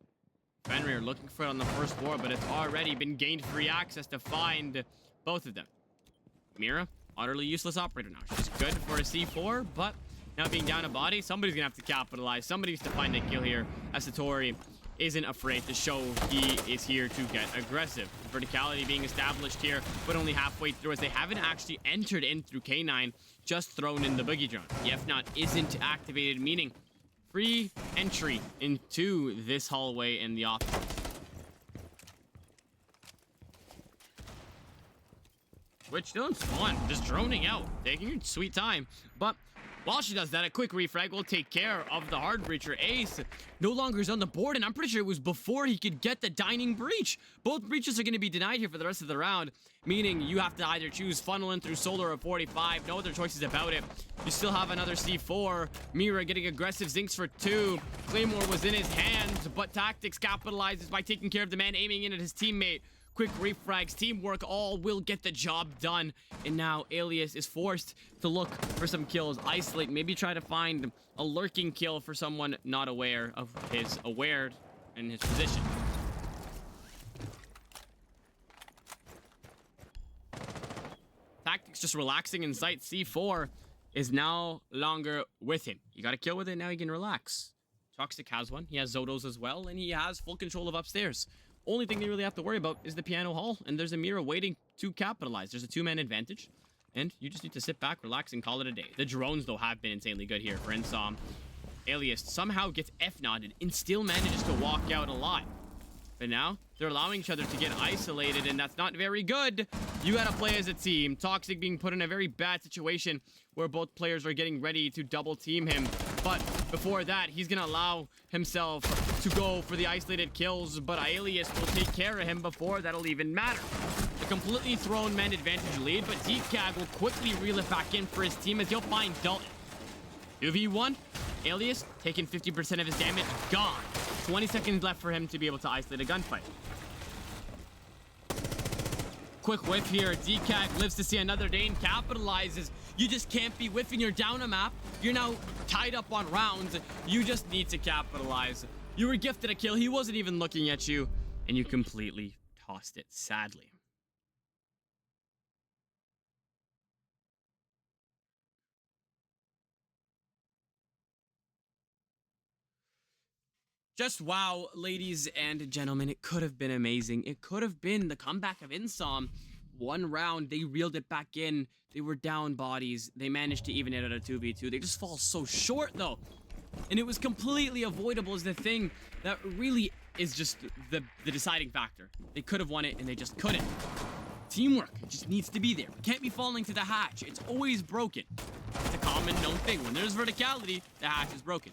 Fenrir looking for it on the first floor, but it's already been gained free access to find both of them. Mira, utterly useless operator now. She's good for a C4, but now being down a body, somebody's gonna have to capitalize. Somebody needs to find a kill here. As Satori isn't afraid to show he is here to get aggressive. Verticality being established here, but only halfway through, as they haven't actually entered in through K9, just thrown in the boogie drone. The F-Not isn't activated, meaning free entry into this hallway in the office. Which still in spawn, just droning out, taking your sweet time. But while she does that, a quick refrag will take care of the hard breacher. Ace no longer is on the board, and I'm pretty sure it was before he could get the dining breach. Both breaches are going to be denied here for the rest of the round, meaning you have to either choose funnel in through solar or 45. No other choices about it. You still have another C4. Mira getting aggressive, Zinks for 2. Claymore was in his hands, but Tactics capitalizes by taking care of the man aiming in at his teammate. Quick refrags, teamwork, all will get the job done. And now Alias is forced to look for some kills. Isolate, maybe try to find a lurking kill for someone not aware of his in his position. Tactics just relaxing in sight. C4 is no longer with him. You got a kill with it, now he can relax. Toxic has one. He has Zodos as well, and he has full control of upstairs. Only thing they really have to worry about is the piano hall, and there's a Mira waiting to capitalize. There's a 2-man advantage, and you just need to sit back, relax, and call it a day. The drones, though, have been insanely good here for INSOM. Alias somehow gets F-nodded and still manages to walk out alive. But now, they're allowing each other to get isolated, and that's not very good. You gotta play as a team. Toxic being put in a very bad situation where both players are getting ready to double team him. But before that, he's gonna allow himself to go for the isolated kills, but Alias will take care of him before that'll even matter. A completely thrown man advantage lead, but DCAG will quickly reel it back in for his team as he'll find Dalton. 2v1, Alias taking 50% of his damage, gone. 20 seconds left for him to be able to isolate a gunfight. Quick whiff here. DCAG lives to see another day and capitalizes. You just can't be whiffing. You're down a map. You're now tied up on rounds. You just need to capitalize. You were gifted a kill. He wasn't even looking at you, and you completely tossed it, sadly. Just wow, ladies and gentlemen. It could have been amazing. It could have been the comeback of INSOM. One round, they reeled it back in. They were down bodies. They managed to even it at a 2v2. They just fall so short, though. And it was completely avoidable is the thing that really is just the deciding factor. They could have won it, and they just couldn't. Teamwork just needs to be there. Can't be falling to the hatch. It's always broken. It's a common known thing. When there's verticality, the hatch is broken.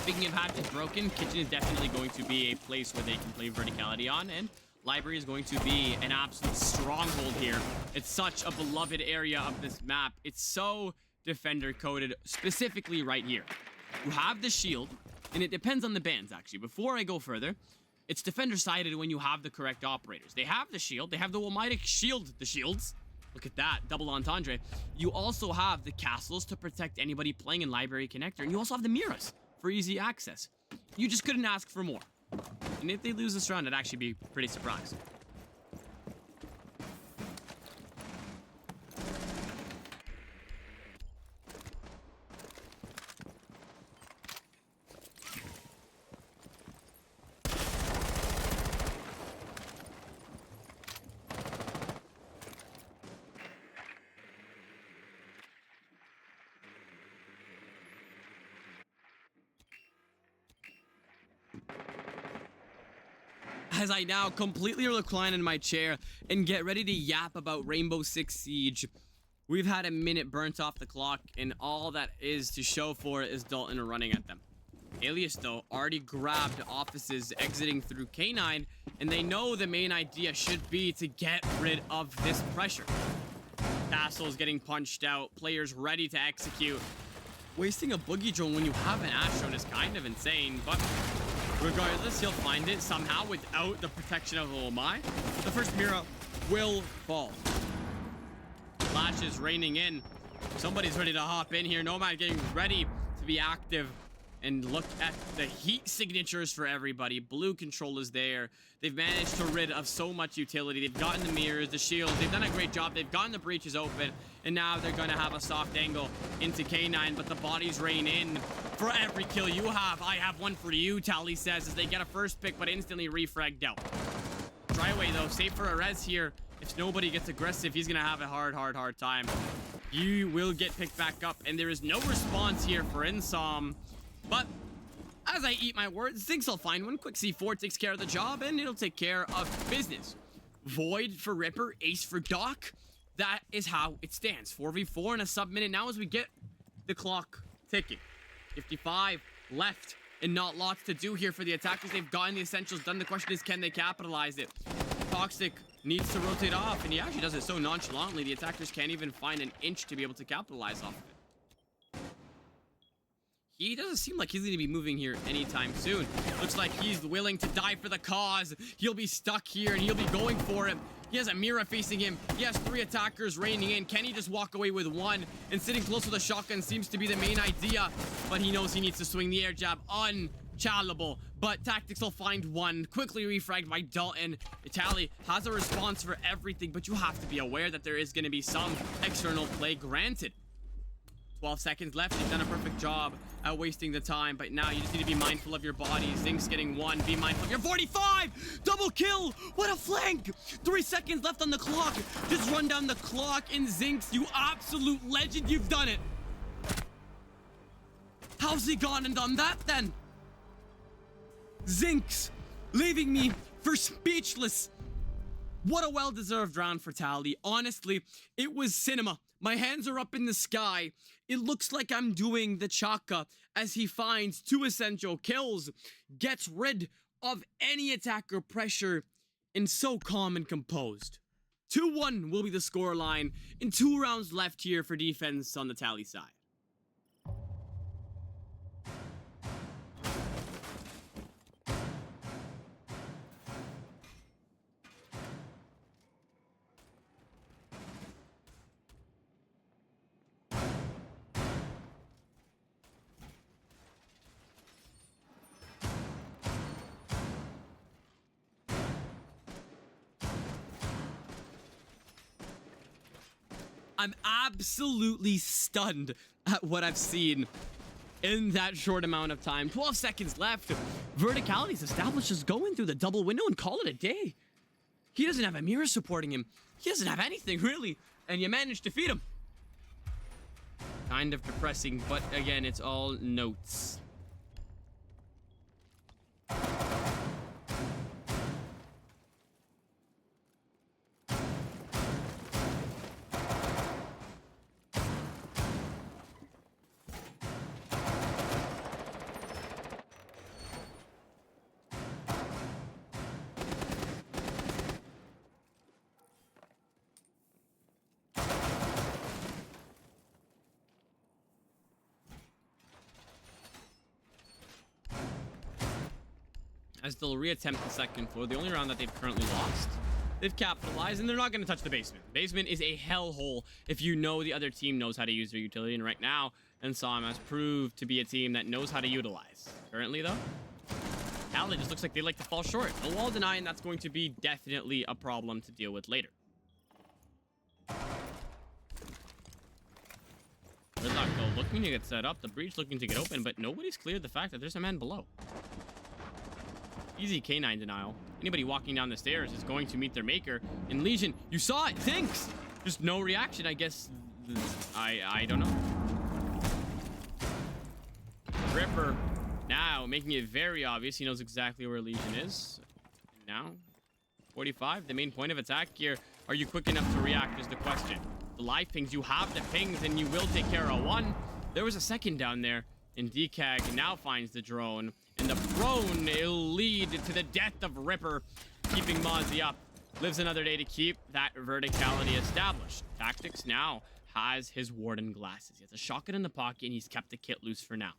Speaking of hatches broken, kitchen is definitely going to be a place where they can play verticality on, and library is going to be an absolute stronghold here. It's such a beloved area of this map. It's so defender coded, specifically right here. You have the shield, and it depends on the bans actually. Before I go further, it's defender sided when you have the correct operators. They have the shield, they have the Womitic shield, the shields. Look at that, double entendre. You also have the castles to protect anybody playing in library connector, and you also have the Miras for easy access. You just couldn't ask for more. And if they lose this round, I'd actually be pretty surprised. As I now completely recline in my chair and get ready to yap about Rainbow Six Siege. We've had a minute burnt off the clock, and all that is to show for it is Dalton running at them. Alias, though, already grabbed offices exiting through K9, and they know the main idea should be to get rid of this pressure. Castle's getting punched out, players ready to execute. Wasting a boogie drone when you have an Ash drone is kind of insane, but regardless, he'll find it somehow without the protection of the Omai. But the first Mira will fall. Flash is raining in. Somebody's ready to hop in here. Nomad getting ready to be active. And look at the heat signatures for everybody. Blue control is there. They've managed to rid of so much utility. They've gotten the mirrors, the shields. They've done a great job. They've gotten the breaches open. And now they're going to have a soft angle into K9. But the bodies rain in. For every kill you have, I have one for you, TALI says, as they get a first pick, but instantly refragged out. Try away, though. Save for a res here. If nobody gets aggressive, he's going to have a hard time. You will get picked back up. And there is no response here for INSOM. But as I eat my words, Zinx will find one. Quick C4 takes care of the job, and it'll take care of business. Void for Ripper, Ace for Doc. That is how it stands. 4v4 in a sub-minute now as we get the clock ticking. 55 left, and not lots to do here for the attackers. They've gotten the essentials done. The question is, can they capitalize it? Toxic needs to rotate off, and he actually does it so nonchalantly, the attackers can't even find an inch to be able to capitalize off of it. He doesn't seem like he's going to be moving here anytime soon. Looks like he's willing to die for the cause. He'll be stuck here, and he'll be going for it. He has a mirror facing him. He has 3 attackers raining in. Can he just walk away with 1? And sitting close to the shotgun seems to be the main idea. But he knows he needs to swing the air jab. Unchallengable. But Tactics will find 1. Quickly refragged by Dalton. TALI has a response for everything. But you have to be aware that there is going to be some external play granted. 12 seconds left. You've done a perfect job at wasting the time, but now you just need to be mindful of your body. Zinx getting 1. Be mindful of your 45! Double kill! What a flank! 3 seconds left on the clock. Just run down the clock in Zinx. You absolute legend. You've done it. How's he gone and done that then? Zinx leaving me for speechless. What a well-deserved round for TALI. Honestly, it was cinema. My hands are up in the sky. It looks like I'm doing the Chaka as he finds 2 essential kills, gets rid of any attacker pressure, and so calm and composed. 2-1 will be the scoreline, and 2 rounds left here for defense on the TALI side. I'm absolutely stunned at what I've seen in that short amount of time. 12 seconds left. Verticality's established as going through the double window and call it a day. He doesn't have a mirror supporting him. He doesn't have anything, really. And you managed to feed him. Kind of depressing, but again, it's all notes. As they'll reattempt the second floor, the only round that they've currently lost. They've capitalized, and they're not going to touch the basement. Basement is a hellhole if you know the other team knows how to use their utility, and right now, INSOM has proved to be a team that knows how to utilize. Currently, though, TALI just looks like they like to fall short. No wall denying that's going to be definitely a problem to deal with later. Gridlock, though, looking to get set up. The breach looking to get open, but nobody's cleared the fact that there's a man below. Easy K9 denial. Anybody walking down the stairs is going to meet their maker. In Legion, you saw it. Thanks. Just no reaction, I guess. I don't know. Ripper now making it very obvious. He knows exactly where Legion is. And now, 45, the main point of attack here. Are you quick enough to react is the question. The live pings, you have the pings and you will take care of 1. There was a second down there. And DCAG now finds the drone. And the prone will lead to the death of Ripper, keeping Mozzie up. Lives another day to keep that verticality established. Tactics now has his Warden glasses. He has a shotgun in the pocket, and he's kept the kit loose for now.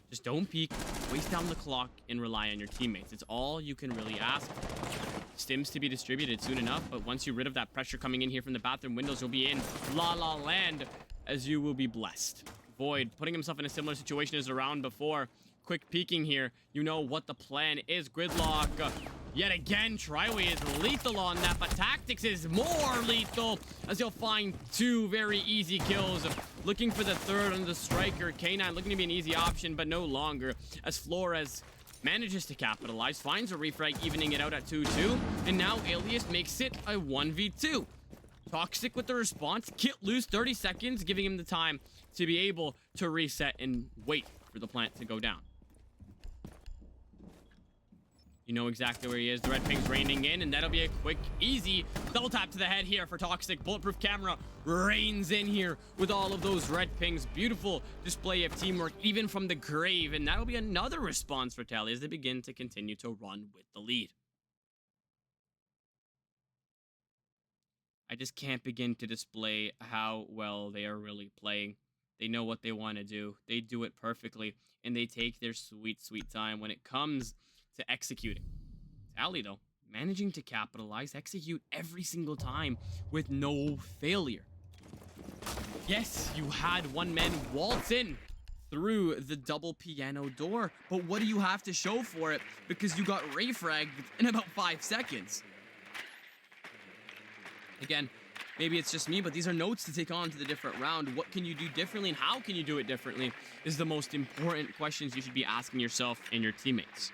Just don't peek, waste down the clock, and rely on your teammates. It's all you can really ask for. Stims to be distributed soon enough, but once you're rid of that pressure coming in here from the bathroom windows, you'll be in La La Land, as you will be blessed. Void putting himself in a similar situation as around before. Quick peeking here. You know what the plan is. Gridlock. Yet again, Triway is lethal on that, but Tactics is more lethal as he'll find 2 very easy kills. Looking for the third on the striker. K9 looking to be an easy option, but no longer, as Flores manages to capitalize, finds a refrag, evening it out at 2-2, and now Alias makes it a 1v2. Toxic with the response. Kit lose 30 seconds, giving him the time to be able to reset and wait for the plant to go down. You know exactly where he is. The red ping's raining in, and that'll be a quick, easy double tap to the head here for Toxic. Bulletproof camera rains in here with all of those red pings. Beautiful display of teamwork, even from the grave, and that'll be another response for TALI as they begin to continue to run with the lead. I just can't begin to display how well they are really playing. They know what they want to do. They do it perfectly, and they take their sweet, sweet time when it comes to executing. TALI, though, managing to capitalize, execute every single time with no failure. Yes, you had one man waltz in through the double piano door, but what do you have to show for it? Because you got refragged in about 5 seconds. Again, maybe it's just me, but these are notes to take on to the different round. What can you do differently, and how can you do it differently is the most important questions you should be asking yourself and your teammates.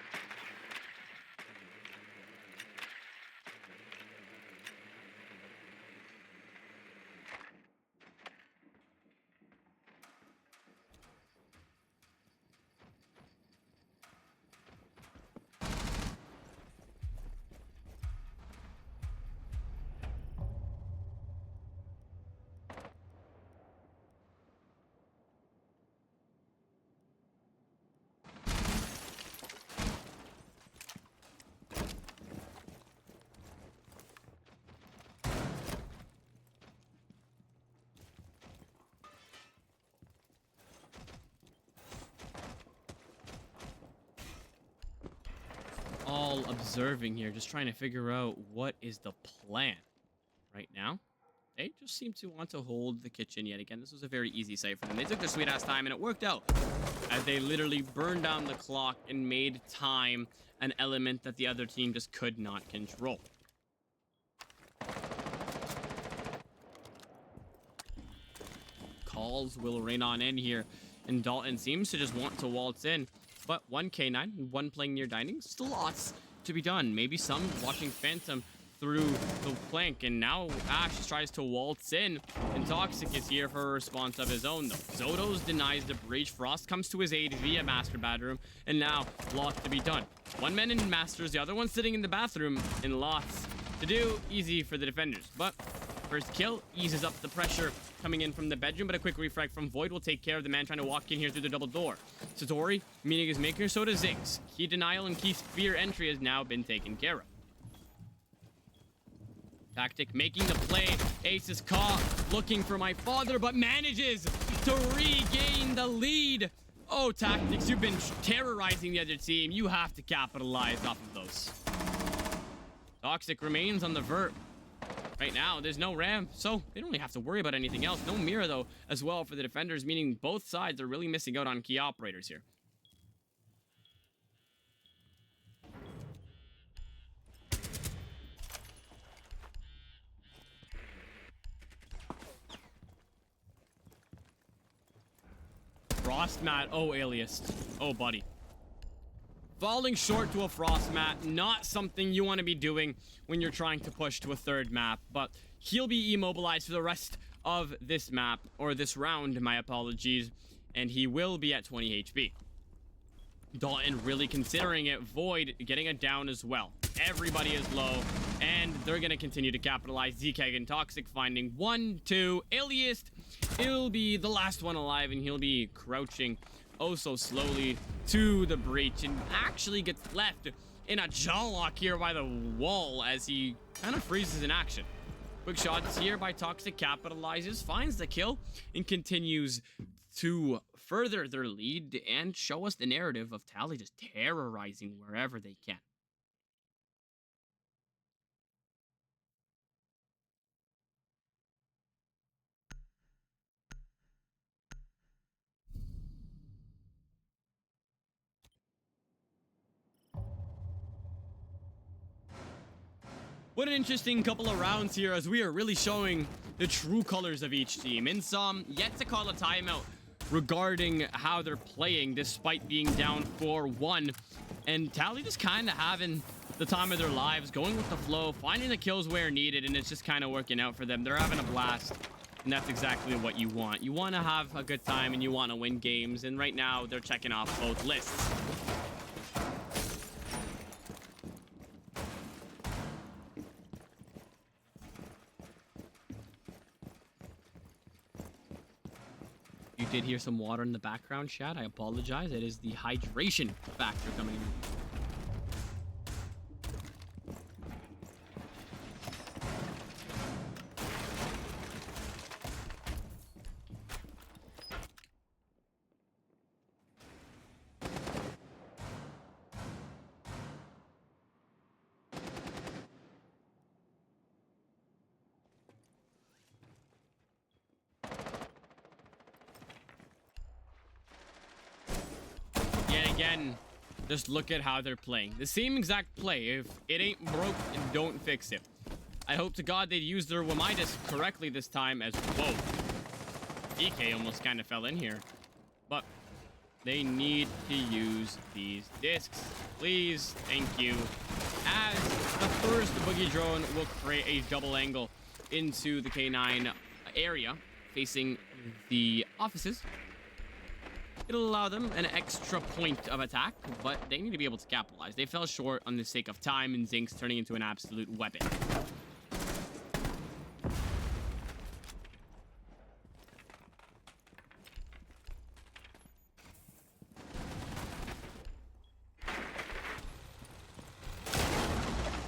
All observing here, just trying to figure out what is the plan right now. They just seem to want to hold the kitchen yet again. This was a very easy save for them. They took their sweet ass time, and it worked out as they literally burned down the clock and made time an element that the other team just could not control. Calls will rain on in here, and Dalton seems to just want to waltz in. But one K9, one playing near dining, still lots to be done. Maybe some watching Phantom through the flank, and now Ash tries to waltz in, and Toxic is here for a response of his own, though. Zotos denies the breach. Frost comes to his aid via Master Bedroom, and now lots to be done. One man in Masters, the other one sitting in the bathroom, and lots to do. Easy for the defenders, but first kill eases up the pressure coming in from the bedroom, but a quick refrag from Void will take care of the man trying to walk in here through the double door. Satori meeting his maker, so does Ziggs. Key denial and key spear entry has now been taken care of. Tactic making the play. Ace is caught, looking for my father, but manages to regain the lead. Oh, Tactics, you've been terrorizing the other team. You have to capitalize off of those. Toxic remains on the vert. Right now, there's no ramp, so they don't really have to worry about anything else. No mirror, though, as well for the defenders, meaning both sides are really missing out on key operators here. Frost mat. Oh, Alias. Oh, buddy. Falling short to a frost mat, not something you want to be doing when you're trying to push to a third map, but he'll be immobilized for the rest of this map, or this round, my apologies, and he will be at 20 HP. Dalton really considering it. Void getting it down as well. Everybody is low, and they're going to continue to capitalize. ZK and Toxic finding 1, 2. Alias, he'll be the last one alive, and he'll be crouching oh so slowly to the breach, and actually gets left in a jaw lock here by the wall as he kind of freezes in action. Quick shots here by Toxic, capitalizes, finds the kill, and continues to further their lead and show us the narrative of TALI just terrorizing wherever they can. What an interesting couple of rounds here as we are really showing the true colors of each team. INSOM yet to call a timeout regarding how they're playing despite being down 4-1. And TALI just kind of having the time of their lives, going with the flow, finding the kills where needed, and it's just kind of working out for them. They're having a blast, and that's exactly what you want. You want to have a good time, and you want to win games, and right now they're checking off both lists. You did hear some water in the background, chat. I apologize. It is the hydration factor coming in. Again, just look at how they're playing. The same exact play. If it ain't broke, don't fix it. I hope to God they'd use their Wamitis correctly this time as... Whoa. DK almost kind of fell in here. But they need to use these discs. Please. Thank you. As the first boogie drone will create a double angle into the K9 area facing the offices. It'll allow them an extra point of attack, but they need to be able to capitalize. They fell short on the sake of time, and Zinx turning into an absolute weapon.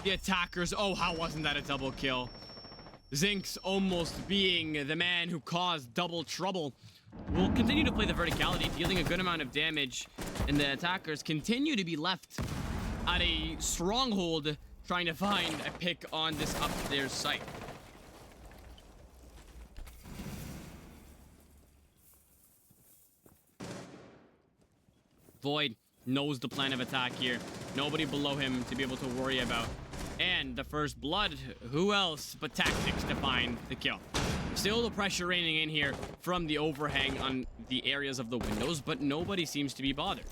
The attackers, oh, how wasn't that a double kill? Zinx almost being the man who caused double trouble. Will continue to play the verticality, dealing a good amount of damage, and the attackers continue to be left at a stronghold trying to find a pick on this upstairs site. Void knows the plan of attack here. Nobody below him to be able to worry about. And the first blood, who else but Tactics to find the kill. Still the pressure raining in here from the overhang on the areas of the windows, but nobody seems to be bothered.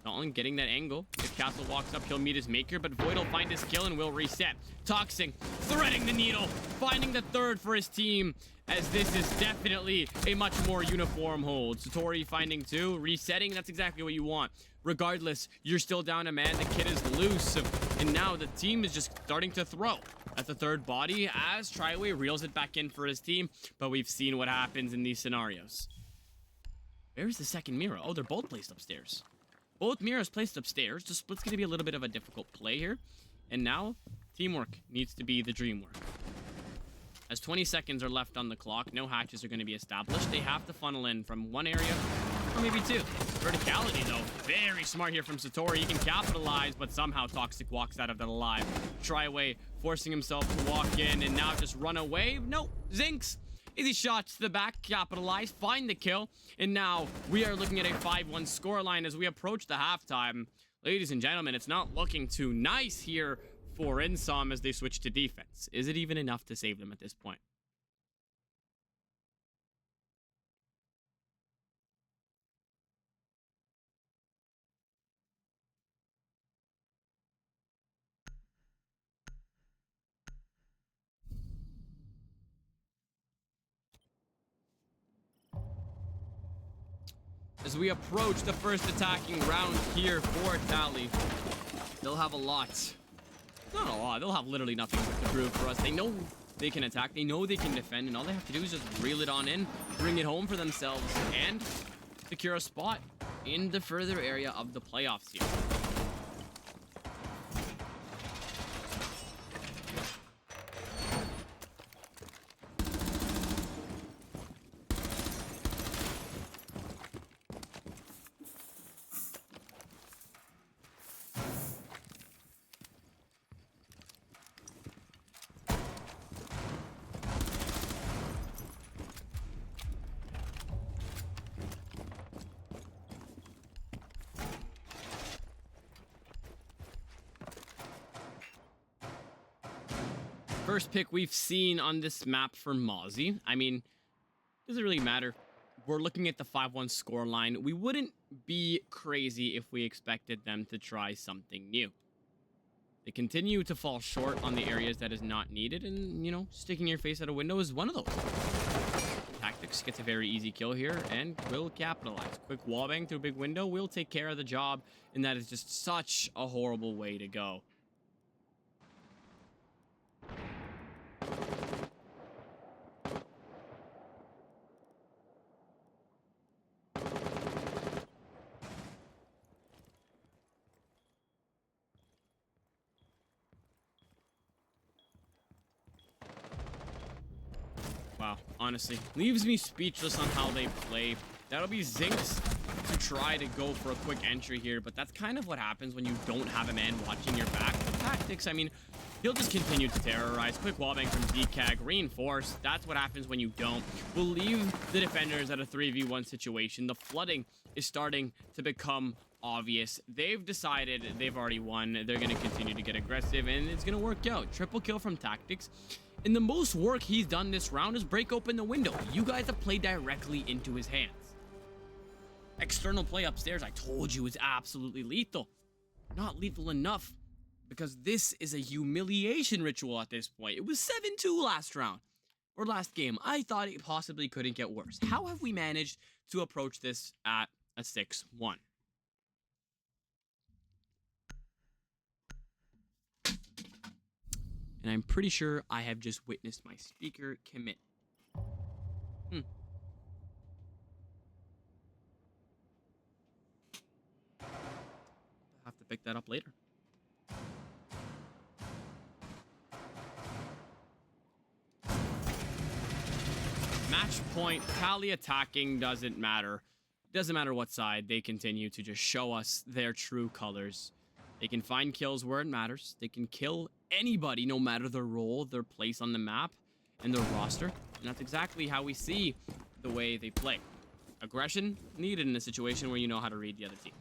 Nolan getting that angle. If Castle walks up, he'll meet his maker, but Void will find his kill and will reset. Toxic threading the needle, finding the third for his team, as this is definitely a much more uniform hold. Satori finding two, resetting, that's exactly what you want. Regardless, you're still down a man, the kid is loose, and now the team is just starting to throw at the third body as Triway reels it back in for his team, but we've seen what happens in these scenarios. Where's the second mirror? Oh, they're both placed upstairs. Both mirrors placed upstairs. The split's gonna be a little bit of a difficult play here, and now teamwork needs to be the dream work. As 20 seconds are left on the clock, no hatches are going to be established. They have to funnel in from one area, or maybe two. Verticality, though, very smart here from Satori. He can capitalize, but somehow Toxic walks out of that alive. Triway forcing himself to walk in, and now just run away. No, Zinx. Easy shots to the back, capitalize, find the kill, and now we are looking at a 5-1 scoreline as we approach the halftime. Ladies and gentlemen, it's not looking too nice here for INSOM as they switch to defense. Is it even enough to save them at this point? As we approach the first attacking round here for TALI, they'll have a lot. Not a lot. They'll have literally nothing to prove for us. They know they can attack. They know they can defend. And all they have to do is just reel it on in, bring it home for themselves, and secure a spot in the further area of the playoffs here. first pick we've seen on this map for Mozzie. I mean, doesn't really matter. We're looking at the 5-1 scoreline. We wouldn't be crazy if we expected them to try something new. They continue to fall short on the areas that is not needed, and, you know, sticking your face at a window is one of those. Tactics gets a very easy kill here and will capitalize. Quick wallbang through a big window will take care of the job, and that is just such a horrible way to go. Wow, honestly, leaves me speechless on how they play. That'll be Zinx to try to go for a quick entry here, but that's kind of what happens when you don't have a man watching your back. The tactics, I mean, he'll just continue to terrorize. Quick wallbang from DCAG, reinforce. That's what happens when you don't. We'll leave the defenders at a 3v1 situation. The flooding is starting to become obvious. They've decided they've already won. They're going to continue to get aggressive, and it's going to work out. Triple kill from Tactics. And the most work he's done this round is break open the window. You guys have played directly into his hands. External play upstairs, I told you, is absolutely lethal. Not lethal enough, because this is a humiliation ritual at this point. It was 7-2 last round, or last game. I thought it possibly couldn't get worse. How have we managed to approach this at a 6-1? And I'm pretty sure I have just witnessed my speaker commit. I'll have to pick that up later. Match point, TALI attacking doesn't matter. Doesn't matter what side, they continue to just show us their true colors. They can find kills where it matters. They can kill anybody, no matter their role, their place on the map, and their roster. And that's exactly how we see the way they play. Aggression needed in a situation where you know how to read the other team.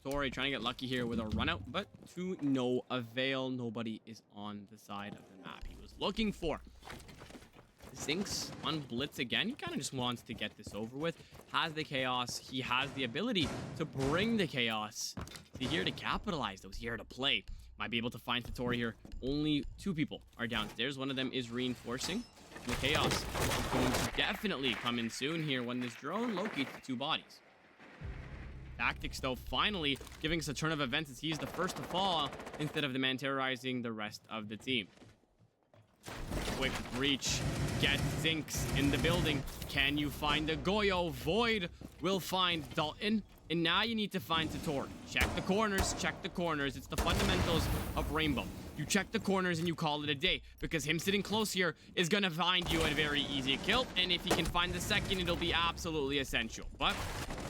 Tori trying to get lucky here with a run out, but to no avail. Nobody is on the side of the map he was looking for. Zinx on Blitz again. He kind of just wants to get this over with. Has the chaos. He has the ability to bring the chaos. He's here to capitalize, though. He's here to play. Might be able to find Satori here. Only 2 people are downstairs. One of them is reinforcing. And the chaos is going to definitely come in soon here when this drone locates the 2 bodies. Tactics, though, finally giving us a turn of events as he's the first to fall instead of the man terrorizing the rest of the team. Quick breach. Get Zinx in the building. Can you find the Goyo? Void will find Dalton. And now you need to find Satori. Check the corners. Check the corners. It's the fundamentals of Rainbow. You check the corners and you call it a day, because him sitting close here is going to find you a very easy kill. And if he can find the second, it'll be absolutely essential. But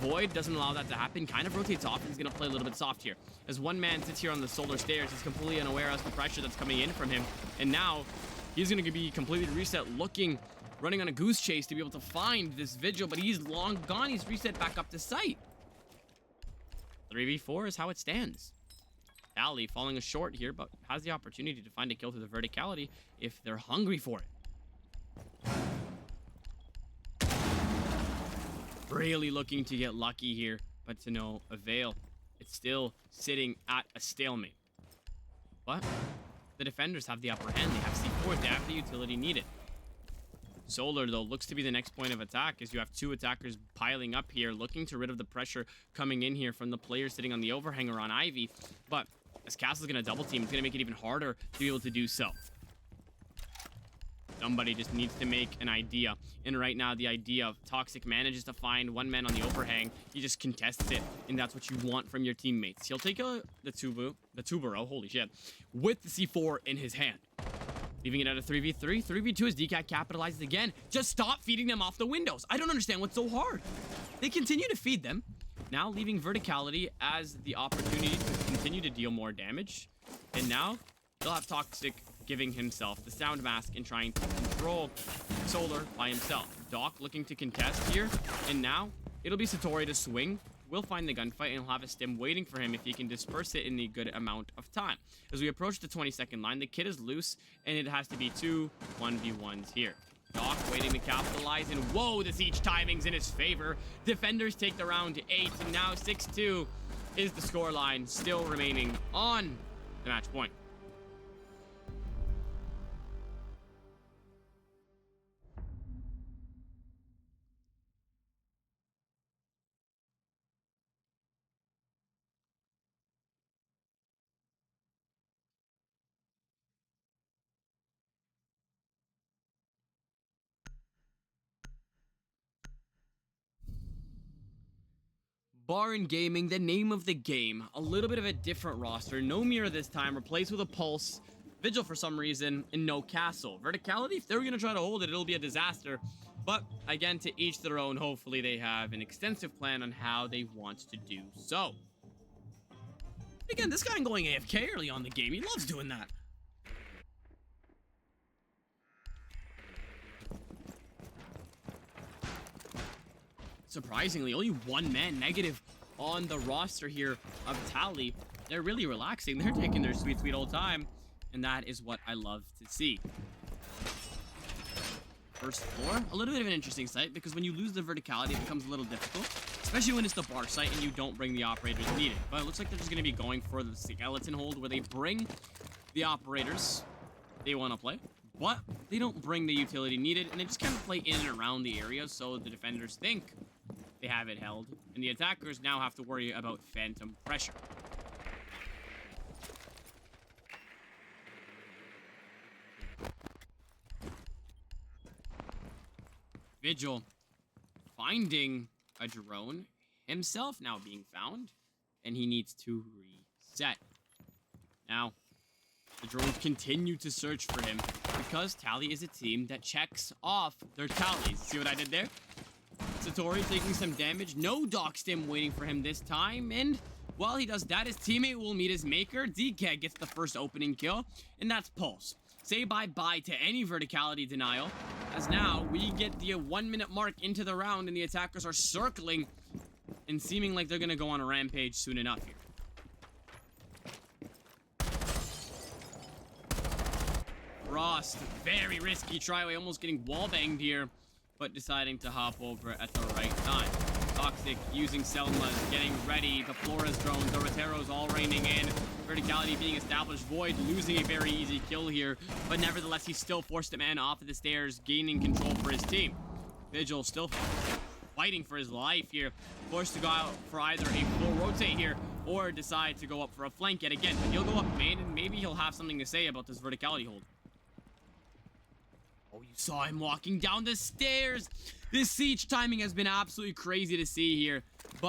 Void doesn't allow that to happen. Kind of rotates off and he's going to play a little bit soft here. As one man sits here on the solar stairs, he's completely unaware of the pressure that's coming in from him. And now he's going to be completely reset, running on a goose chase to be able to find this Vigil. But he's long gone. He's reset back up to site. 3v4 is how it stands. TALI falling short here, but has the opportunity to find a kill through the verticality if they're hungry for it. Really looking to get lucky here, but to no avail. It's still sitting at a stalemate. But the defenders have the upper hand. They have C4. They have the utility needed. Solar, though, looks to be the next point of attack as you have 2 attackers piling up here, looking to rid of the pressure coming in here from the players sitting on the overhanger on Ivy. But as Castle's going to double team, it's going to make it even harder to be able to do so. Somebody just needs to make an idea. And right now, the idea of Toxic manages to find one man on the overhang. He just contests it, and that's what you want from your teammates. He'll take the Tubero, holy shit, with the C4 in his hand. Leaving it at a 3v3. 3v2 as DCAT capitalizes again. Just stop feeding them off the windows. I don't understand what's so hard. They continue to feed them. Now leaving verticality as the opportunity to continue to deal more damage. And now they'll have Toxic giving himself the sound mask and trying to control Solar by himself. Doc looking to contest here, and now it'll be Satori to swing. Will find the gunfight, and he'll have a stim waiting for him if he can disperse it in the good amount of time. As we approach the 20-second line, the kid is loose, and it has to be 2 1v1s here. Doc waiting to capitalize, and whoa, the siege timing's in his favor. Defenders take the round to 8, and now 6-2 is the scoreline, still remaining on the match point. Barn Gaming, the name of the game. A little bit of a different roster. No Mirror this time, replaced with a Pulse. Vigil for some reason, and no Castle. Verticality, if they're going to try to hold it, it'll be a disaster. But, again, to each their own. Hopefully they have an extensive plan on how they want to do so. Again, this guy going AFK early on the game. He loves doing that. Surprisingly, only one man negative on the roster here of TALI. They're really relaxing. They're taking their sweet, sweet old time. And that is what I love to see. First floor, a little bit of an interesting site because when you lose the verticality, it becomes a little difficult. Especially when it's the bar site and you don't bring the operators needed. But it looks like they're just going to be going for the skeleton hold where they bring the operators they want to play. But they don't bring the utility needed. And they just kind of play in and around the area so the defenders think they have it held, and the attackers now have to worry about phantom pressure. Vigil finding a drone, himself now being found, and he needs to reset. Now, the drones continue to search for him because TALI is a team that checks off their tallies. See what I did there? Satori taking some damage. No Doc Stim waiting for him this time. And while he does that, his teammate will meet his maker. DK gets the first opening kill. And that's Pulse. Say bye-bye to any verticality denial. As now, we get the 1 minute mark into the round. And the attackers are circling. And seeming like they're going to go on a rampage soon enough here. Frost, very risky try. Almost getting wallbanged here. But deciding to hop over at the right time. Toxic using Selmas, getting ready. The Flora's drones, the Roteros all raining in. Verticality being established. Void losing a very easy kill here. But nevertheless, he still forced a man off of the stairs, gaining control for his team. Vigil still fighting for his life here. Forced to go out for either a full rotate here or decide to go up for a flank yet again. But he'll go up main and maybe he'll have something to say about this verticality hold. Oh, you saw him walking down the stairs. This siege timing has been absolutely crazy to see here. But